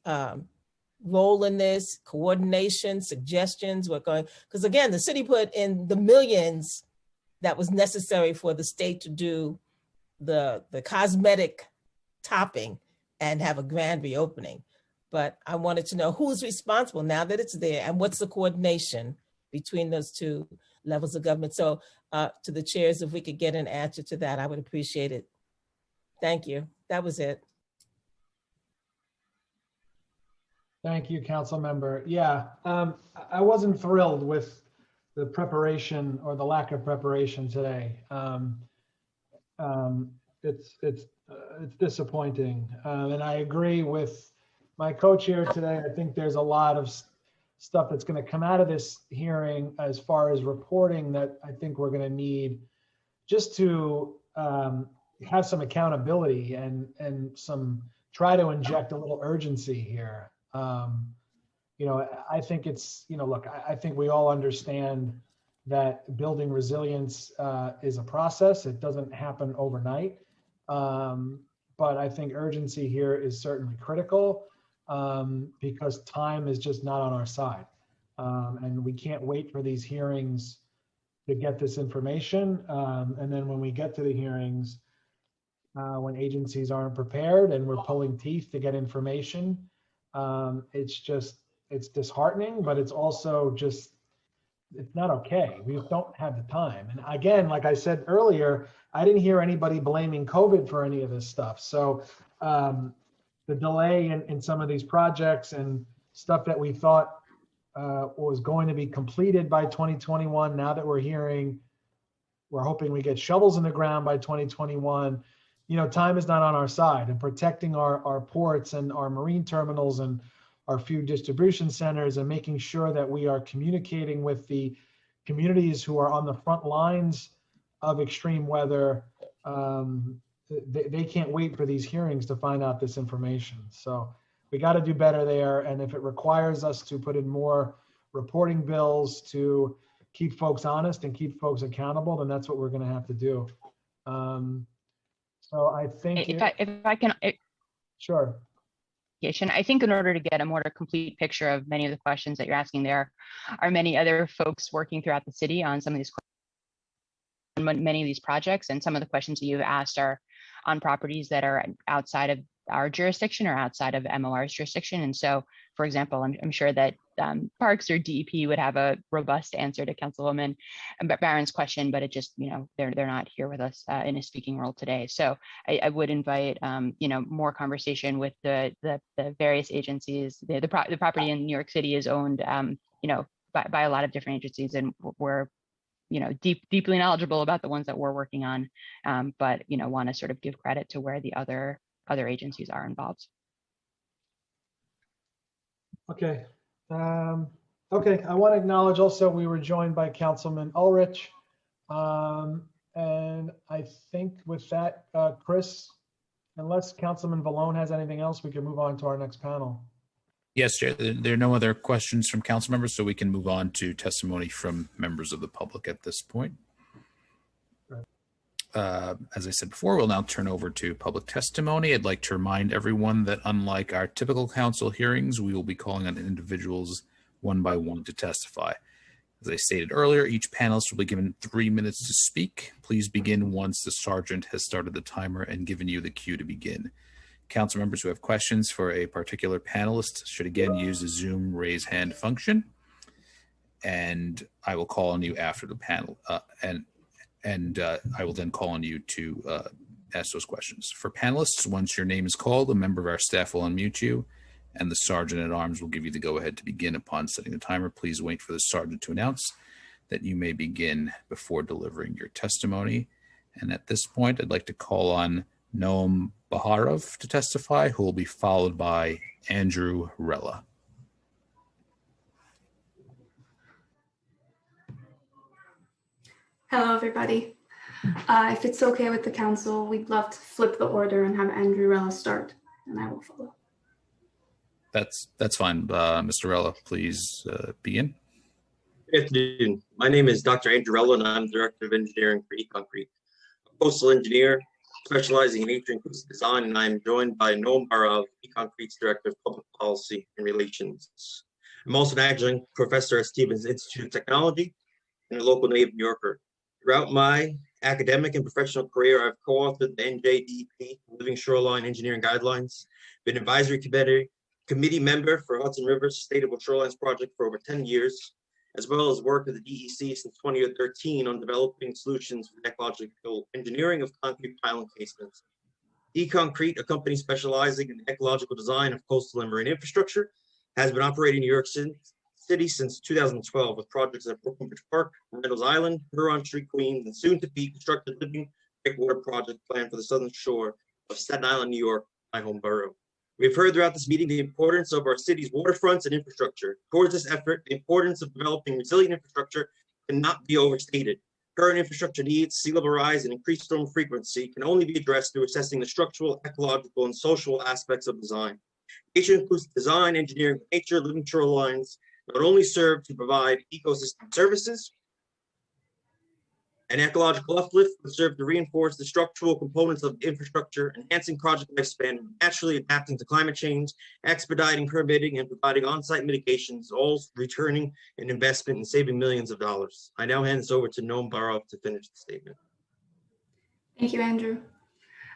role in this, coordination, suggestions, what going, because again, the city put in the millions that was necessary for the state to do the cosmetic topping and have a grand reopening. But I wanted to know who's responsible now that it's there and what's the coordination between those two levels of government. So to the chairs, if we could get an answer to that, I would appreciate it. Thank you. That was it. Thank you, Council Member. Yeah, I wasn't thrilled with the preparation or the lack of preparation today. It's disappointing, and I agree with my co-chair today. I think there's a lot of stuff that's going to come out of this hearing as far as reporting that I think we're going to need just to have some accountability and some try to inject a little urgency here. I think it's, look, I think we all understand that building resilience is a process. It doesn't happen overnight. But I think urgency here is certainly critical because time is just not on our side. And we can't wait for these hearings to get this information. And then when we get to the hearings, when agencies aren't prepared and we're pulling teeth to get information, it's disheartening, but it's also just, it's not okay. We don't have the time. And again, like I said earlier, I didn't hear anybody blaming COVID for any of this stuff. So the delay in some of these projects and stuff that we thought was going to be completed by 2021, now that we're hoping we get shovels in the ground by 2021, time is not on our side, and protecting our ports and our marine terminals and our few distribution centers and making sure that we are communicating with the communities who are on the front lines of extreme weather. They can't wait for these hearings to find out this information. So we got to do better there. And if it requires us to put in more reporting bills to keep folks honest and keep folks accountable, then that's what we're going to have to do. So I think, If I can, sure. I think in order to get a more complete picture of many of the questions that you're asking, there are many other folks working throughout the city on some of these many of these projects, and some of the questions that you've asked are on properties that are outside of our jurisdiction or outside of MOR's jurisdiction. And so, for example, I'm sure that Parks or DEP would have a robust answer to Councilwoman Barron's question, but it just, they're not here with us in a speaking role today. So I would invite, more conversation with the various agencies. The property in New York City is owned, by a lot of different agencies, and we're deeply knowledgeable about the ones that we're working on, but want to sort of give credit to where the other agencies are involved. Okay. Okay. I want to acknowledge also we were joined by Councilman Ulrich. And I think with that, Chris, unless Councilman Vallone has anything else, we can move on to our next panel. Yes, Chair. There are no other questions from council members, so we can move on to testimony from members of the public at this point. As I said before, we'll now turn over to public testimony. I'd like to remind everyone that unlike our typical council hearings, we will be calling on individuals one by one to testify. As I stated earlier, each panelist will be given 3 minutes to speak. Please begin once the sergeant has started the timer and given you the cue to begin. Council members who have questions for a particular panelist should again use the Zoom raise hand function, and I will call on you after the panel, and I will then call on you to ask those questions. For panelists, once your name is called, a member of our staff will unmute you, and the sergeant at arms will give you the go-ahead to begin upon setting the timer. Please wait for the sergeant to announce that you may begin before delivering your testimony. And at this point, I'd like to call on Noam Baharov to testify, who will be followed by Andrew Rella. Hello, everybody. If it's okay with the council, we'd love to flip the order and have Andrew Rella start, and I will follow. That's fine. Mr. Rella, please begin. Good afternoon. My name is Dr. Andrew Rella, and I'm Director of Engineering for eConcrete, a coastal engineer specializing in nature inclusive design, and I am joined by Noam Baharov, eConcrete's Director of Public Policy and Relations. I'm also an adjunct professor at Stevens Institute of Technology and a local native New Yorker. Throughout my academic and professional career, I've co-authored the NJDEP Living Shoreline Engineering Guidelines, been advisory committee member for Hudson River Sustainable Shorelines Project for over 10 years, as well as worked with the DEC since 2013 on developing solutions for ecological engineering of concrete pile encasements. eConcrete, a company specializing in the ecological design of coastal and marine infrastructure, has been operating in New York City since 2012 with projects at Brooklyn Bridge Park, Randall's Island, Huron Street, Queens, and soon to be constructed living breakwater project planned for the southern shore of Staten Island, New York, my home borough. We've heard throughout this meeting the importance of our city's waterfronts and infrastructure. Towards this effort, the importance of developing resilient infrastructure cannot be overstated. Current infrastructure needs, sea level rise, and increased storm frequency can only be addressed through assessing the structural, ecological, and social aspects of design. Nature inclusive design, engineering, nature, living shorelines not only serve to provide ecosystem services and ecological uplift, but serve to reinforce the structural components of infrastructure, enhancing project lifespan, naturally adapting to climate change, expediting permitting, and providing on-site mitigations, all returning an investment and saving millions of dollars. I now hand this over to Noam Baharov to finish the statement. Thank you, Andrew.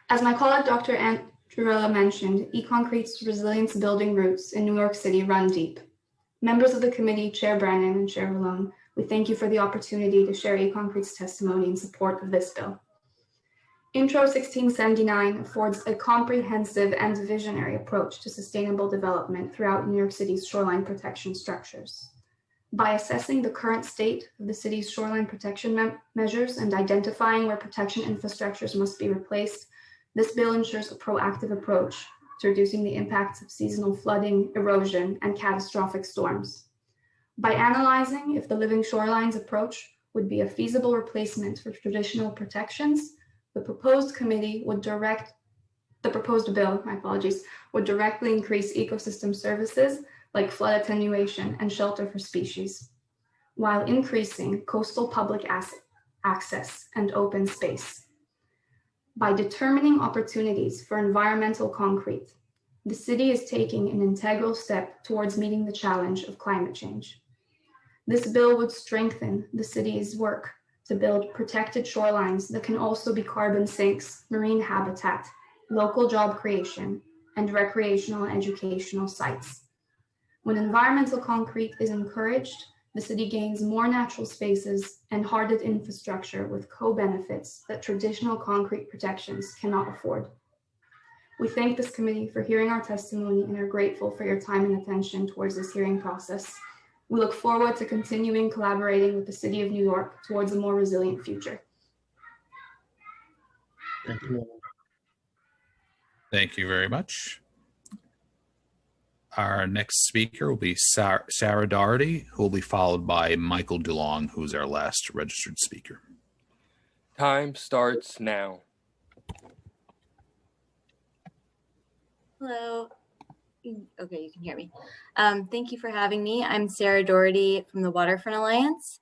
As my colleague, Dr. Andrew Rella mentioned, eConcrete's resilience building roots in New York City run deep. Members of the committee, Chair Brannan and Chair Vallone, we thank you for the opportunity to share eConcrete's testimony in support of this bill. Intro 1679 affords a comprehensive and visionary approach to sustainable development throughout New York City's shoreline protection structures. By assessing the current state of the city's shoreline protection measures and identifying where protection infrastructures must be replaced, this bill ensures a proactive approach to reducing the impacts of seasonal flooding, erosion, and catastrophic storms. By analyzing if the living shorelines approach would be a feasible replacement for traditional protections, the proposed bill, would directly increase ecosystem services like flood attenuation and shelter for species, while increasing coastal public access and open space. By determining opportunities for environmental concrete, the city is taking an integral step towards meeting the challenge of climate change. This bill would strengthen the city's work to build protected shorelines that can also be carbon sinks, marine habitat, local job creation, and recreational and educational sites. When environmental concrete is encouraged, the city gains more natural spaces and hardened infrastructure with co-benefits that traditional concrete protections cannot afford. We thank this committee for hearing our testimony and are grateful for your time and attention towards this hearing process. We look forward to continuing collaborating with the City of New York towards a more resilient future. Thank you. Thank you very much. Our next speaker will be Sarah Doherty, who will be followed by Michael DeLong, who's our last registered speaker. Time starts now. Hello. Okay, you can hear me. Thank you for having me. I'm Sarah Doherty from the Waterfront Alliance.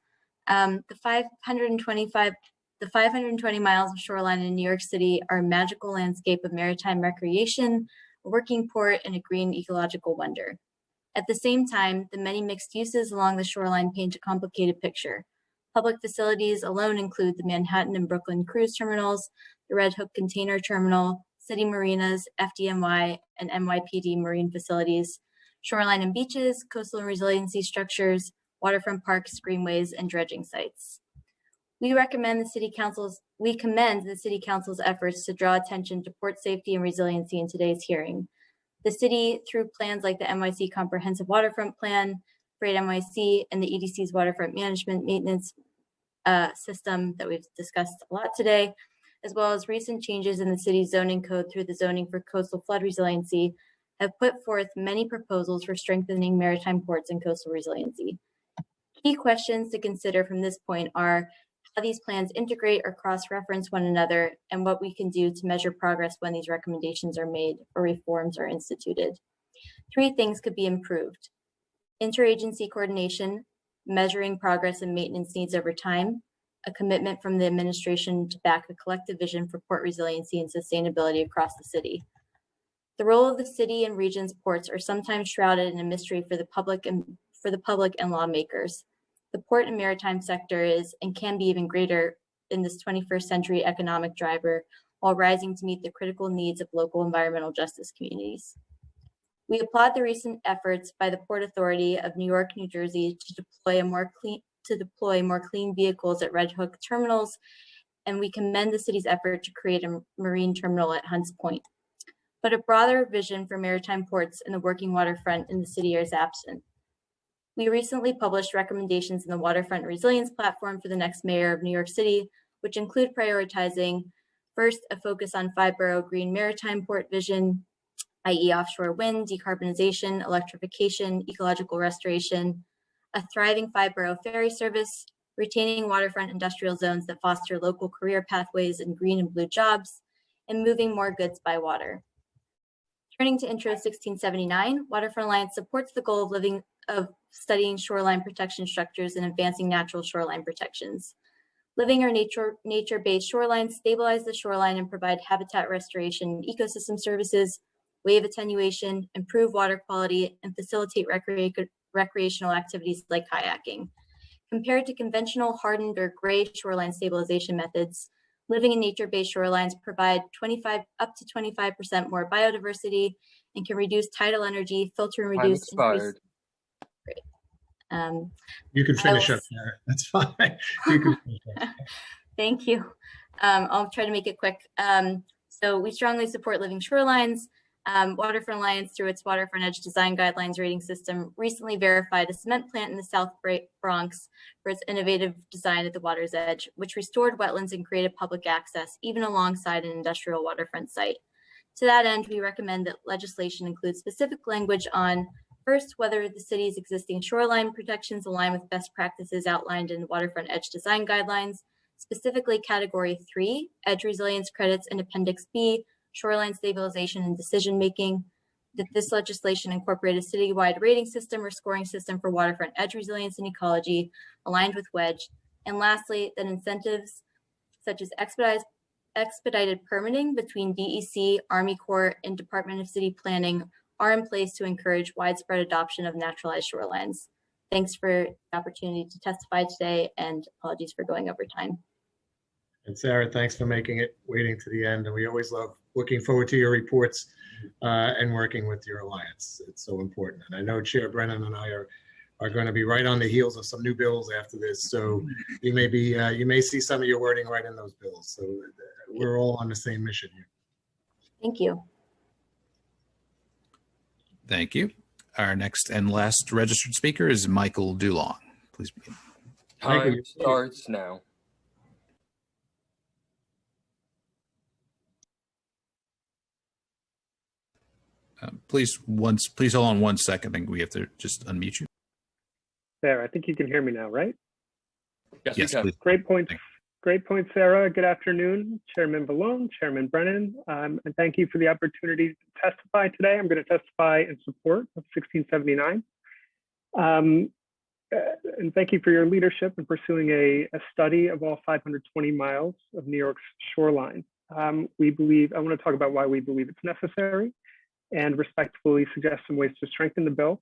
The 520 miles of shoreline in New York City are a magical landscape of maritime recreation, a working port, and a green ecological wonder. At the same time, the many mixed uses along the shoreline paint a complicated picture. Public facilities alone include the Manhattan and Brooklyn cruise terminals, the Red Hook container terminal, city marinas, FDNY, and NYPD marine facilities, shoreline and beaches, coastal and resiliency structures, waterfront parks, greenways, and dredging sites. We commend the City Council's efforts to draw attention to port safety and resiliency in today's hearing. The city, through plans like the NYC Comprehensive Waterfront Plan, Freight NYC, and the EDC's Waterfront Management Maintenance System that we've discussed a lot today, as well as recent changes in the city's zoning code through the zoning for coastal flood resiliency, have put forth many proposals for strengthening maritime ports and coastal resiliency. Key questions to consider from this point are how these plans integrate or cross-reference one another, and what we can do to measure progress when these recommendations are made or reforms are instituted. 3 things could be improved: interagency coordination, measuring progress and maintenance needs over time, a commitment from the administration to back a collective vision for port resiliency and sustainability across the city. The role of the city and region's ports are sometimes shrouded in a mystery for the public and lawmakers. The port and maritime sector is and can be even greater in this 21st century economic driver, while rising to meet the critical needs of local environmental justice communities. We applaud the recent efforts by the Port Authority of New York, New Jersey to deploy more clean vehicles at Red Hook terminals, and we commend the city's effort to create a marine terminal at Hunts Point. But a broader vision for maritime ports and the working waterfront in the city is absent. We recently published recommendations in the Waterfront Resilience Platform for the next mayor of New York City, which include prioritizing, first, a focus on 5-borough green maritime port vision, i.e. offshore wind, decarbonization, electrification, ecological restoration, a thriving 5-borough ferry service, retaining waterfront industrial zones that foster local career pathways and green and blue jobs, and moving more goods by water. Turning to Intro 1679, Waterfront Alliance supports the goal of studying shoreline protection structures and advancing natural shoreline protections. Living or nature-based shorelines stabilize the shoreline and provide habitat restoration, ecosystem services, wave attenuation, improve water quality, and facilitate recreational activities like kayaking. Compared to conventional hardened or gray shoreline stabilization methods, living in nature-based shorelines provide up to 25% more biodiversity and can reduce tidal energy, filter and reduce. Great. You can finish up there. That's fine. You can finish up. Thank you. I'll try to make it quick. So we strongly support living shorelines. Waterfront Alliance, through its Waterfront Edge Design Guidelines rating system, recently verified a cement plant in the South Bronx for its innovative design at the water's edge, which restored wetlands and created public access, even alongside an industrial waterfront site. To that end, we recommend that legislation include specific language on, first, whether the city's existing shoreline protections align with best practices outlined in Waterfront Edge Design Guidelines, specifically Category 3, Edge Resilience Credits, and Appendix B, shoreline stabilization and decision-making, that this legislation incorporate a citywide rating system or scoring system for waterfront edge resilience and ecology aligned with WEDGE. And lastly, that incentives such as expedited permitting between DEC, Army Corps, and Department of City Planning are in place to encourage widespread adoption of naturalized shorelines. Thanks for the opportunity to testify today, and apologies for going over time. And Sarah, thanks for making it, waiting to the end. And we always love looking forward to your reports and working with your alliance. It's so important. And I know Chair Brennan and I are going to be right on the heels of some new bills after this. So you may see some of your wording right in those bills. So we're all on the same mission here. Thank you. Thank you. Our next and last registered speaker is Michael Dulong. Please begin. Time starts now. Please hold on 1 second. I think we have to just unmute you. There, I think you can hear me now, right? Yes, Yes, we can. please. Great point. Great point, Sarah. Good afternoon, Chairman Vallone, Chairman Brennan, and thank you for the opportunity to testify today. I'm going to testify in support of 1679. And thank you for your leadership in pursuing a study of all 520 miles of New York's shoreline. I want to talk about why we believe it's necessary and respectfully suggest some ways to strengthen the bill.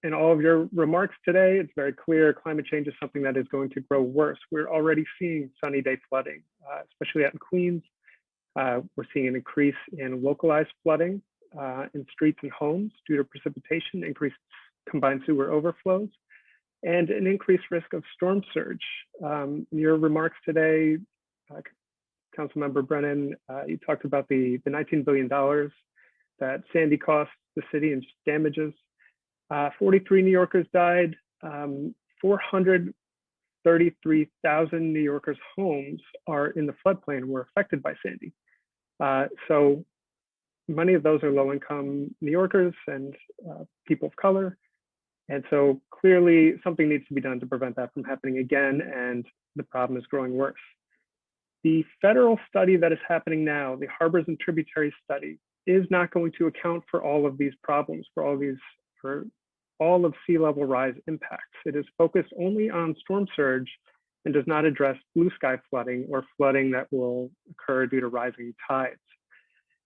In all of your remarks today, it's very clear climate change is something that is going to grow worse. We're already seeing sunny day flooding, especially out in Queens. We're seeing an increase in localized flooding in streets and homes due to precipitation, increased combined sewer overflows, and an increased risk of storm surge. In your remarks today, Councilmember Brennan, you talked about the $19 billion that Sandy cost the city in damages. 43 New Yorkers died. 433,000 New Yorkers' homes are in the floodplain and were affected by Sandy. So many of those are low-income New Yorkers and people of color. And so clearly something needs to be done to prevent that from happening again, and the problem is growing worse. The federal study that is happening now, the Harbors and Tributaries study, is not going to account for all of these problems, for all of sea level rise impacts. It is focused only on storm surge and does not address blue sky flooding or flooding that will occur due to rising tides.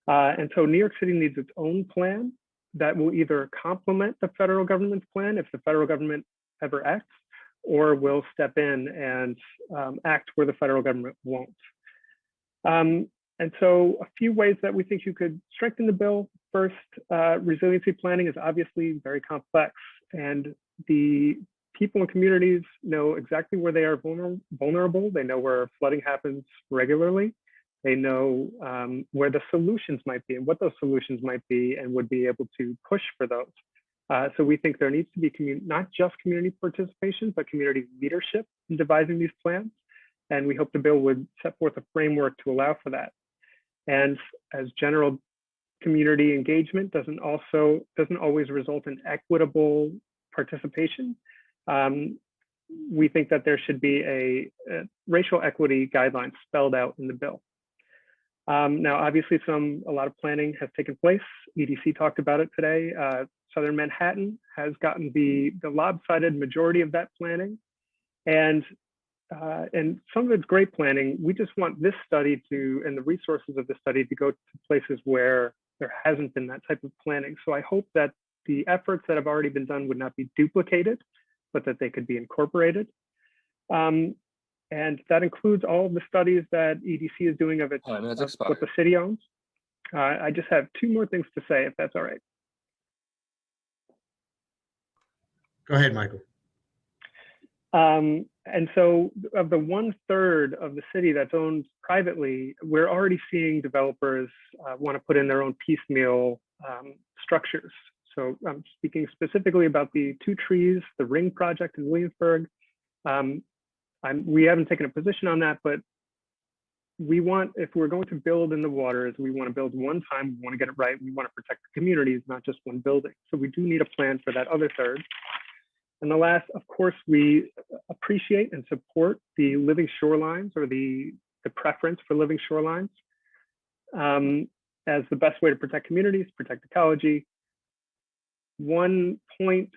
And so New York City needs its own plan that will either complement the federal government's plan if the federal government ever acts, or will step in and act where the federal government won't. And so a few ways that we think you could strengthen the bill. First, resiliency planning is obviously very complex, and the people and communities know exactly where they are vulnerable. They know where flooding happens regularly. They know where the solutions might be and what those solutions might be, and would be able to push for those. So we think there needs to be not just community participation, but community leadership in devising these plans. And we hope the bill would set forth a framework to allow for that. And as general community engagement doesn't always result in equitable participation, we think that there should be a racial equity guidelines spelled out in the bill. Now, obviously, a lot of planning has taken place. EDC talked about it today. Southern Manhattan has gotten the lopsided majority of that planning, and some of it's great planning. We just want this study and the resources of the study to go to places where there hasn't been that type of planning. So I hope that the efforts that have already been done would not be duplicated, but that they could be incorporated. And that includes all of the studies that EDC is doing of what the city owns. I just have two more things to say, if that's all right. Go ahead, Michael. And so of the 1/3 of the city that's owned privately, we're already seeing developers want to put in their own piecemeal structures. So I'm speaking specifically about the Two Trees, the Ring project in Williamsburg. We haven't taken a position on that, but if we're going to build in the waters, we want to build one time, we want to get it right, we want to protect the communities, not just one building. So we do need a plan for that other third. And the last, of course, we appreciate and support the living shorelines, or the preference for living shorelines as the best way to protect communities, protect ecology. One point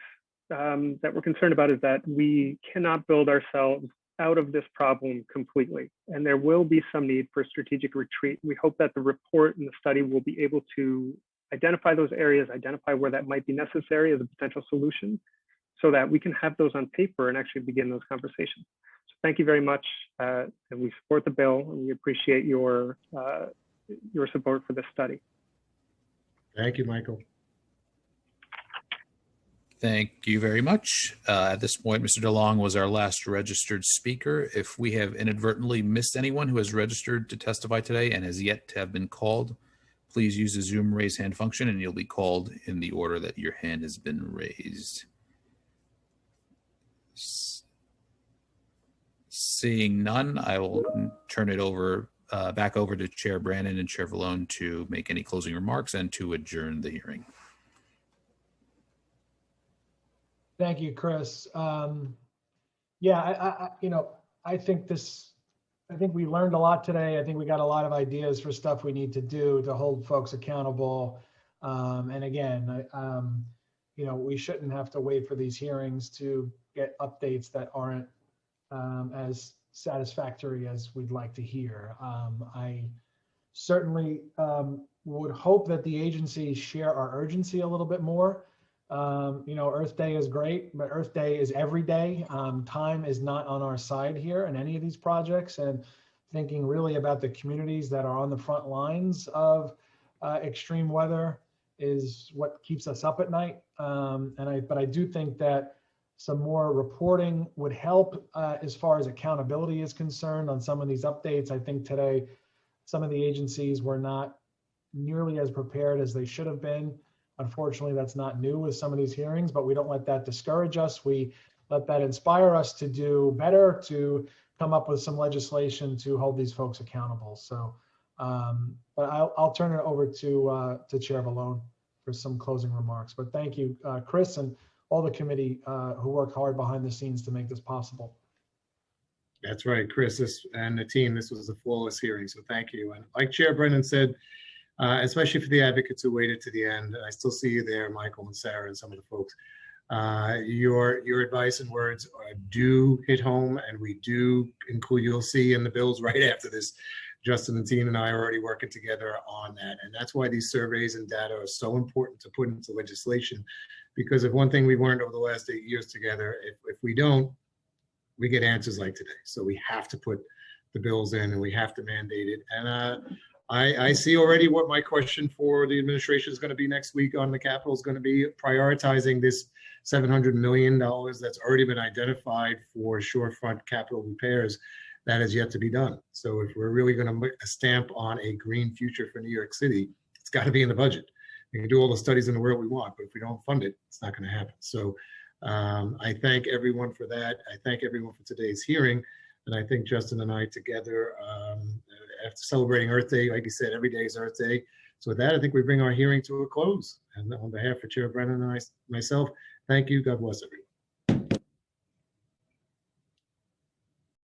that we're concerned about is that we cannot build ourselves out of this problem completely, and there will be some need for strategic retreat. We hope that the report and the study will be able to identify those areas, identify where that might be necessary as a potential solution, so that we can have those on paper and actually begin those conversations. So thank you very much, and we support the bill, and we appreciate your support for this study. Thank you, Michael. Thank you very much. At this point, Mr. DeLong was our last registered speaker. If we have inadvertently missed anyone who has registered to testify today and has yet to have been called, please use the Zoom raise hand function and you'll be called in the order that your hand has been raised. Seeing none, I will turn it over back over to Chair Brannon and Chair Vallone to make any closing remarks and to adjourn the hearing. Thank you, Chris. I think we learned a lot today. I think we got a lot of ideas for stuff we need to do to hold folks accountable. And again, we shouldn't have to wait for these hearings to get updates that aren't as satisfactory as we'd like to hear. I certainly would hope that the agencies share our urgency a little bit more. Earth Day is great, but Earth Day is every day. Time is not on our side here in any of these projects, and thinking really about the communities that are on the front lines of extreme weather is what keeps us up at night. But I do think that some more reporting would help as far as accountability is concerned on some of these updates. I think today some of the agencies were not nearly as prepared as they should have been. Unfortunately, that's not new with some of these hearings, but we don't let that discourage us. We let that inspire us to do better, to come up with some legislation to hold these folks accountable. So, but I'll turn it over to Chair Vallone for some closing remarks. But thank you, Chris, and all the committee who worked hard behind the scenes to make this possible. That's right, Chris and the team. This was a flawless hearing, so thank you. And like Chair Brennan said, especially for the advocates who waited to the end. I still see you there, Michael and Sarah and some of the folks. Your advice and words do hit home, and we do include, you'll see in the bills right after this, Justin and Tina and I are already working together on that. And that's why these surveys and data are so important to put into legislation, because if one thing we've learned over the last 8 years together, if we don't, we get answers like today. So we have to put the bills in and we have to mandate it. And I see already what my question for the administration is going to be next week on the Capitol is going to be prioritizing this $700 million that's already been identified for shorefront capital repairs that is yet to be done. So if we're really going to put a stamp on a green future for New York City, it's got to be in the budget. We can do all the studies in the world we want, but if we don't fund it, it's not going to happen. So I thank everyone for that. I thank everyone for today's hearing. And I think Justin and I together, after celebrating Earth Day, like you said, every day is Earth Day. So with that, I think we bring our hearing to a close. And on behalf of Chair Brennan and myself, thank you. God bless everyone.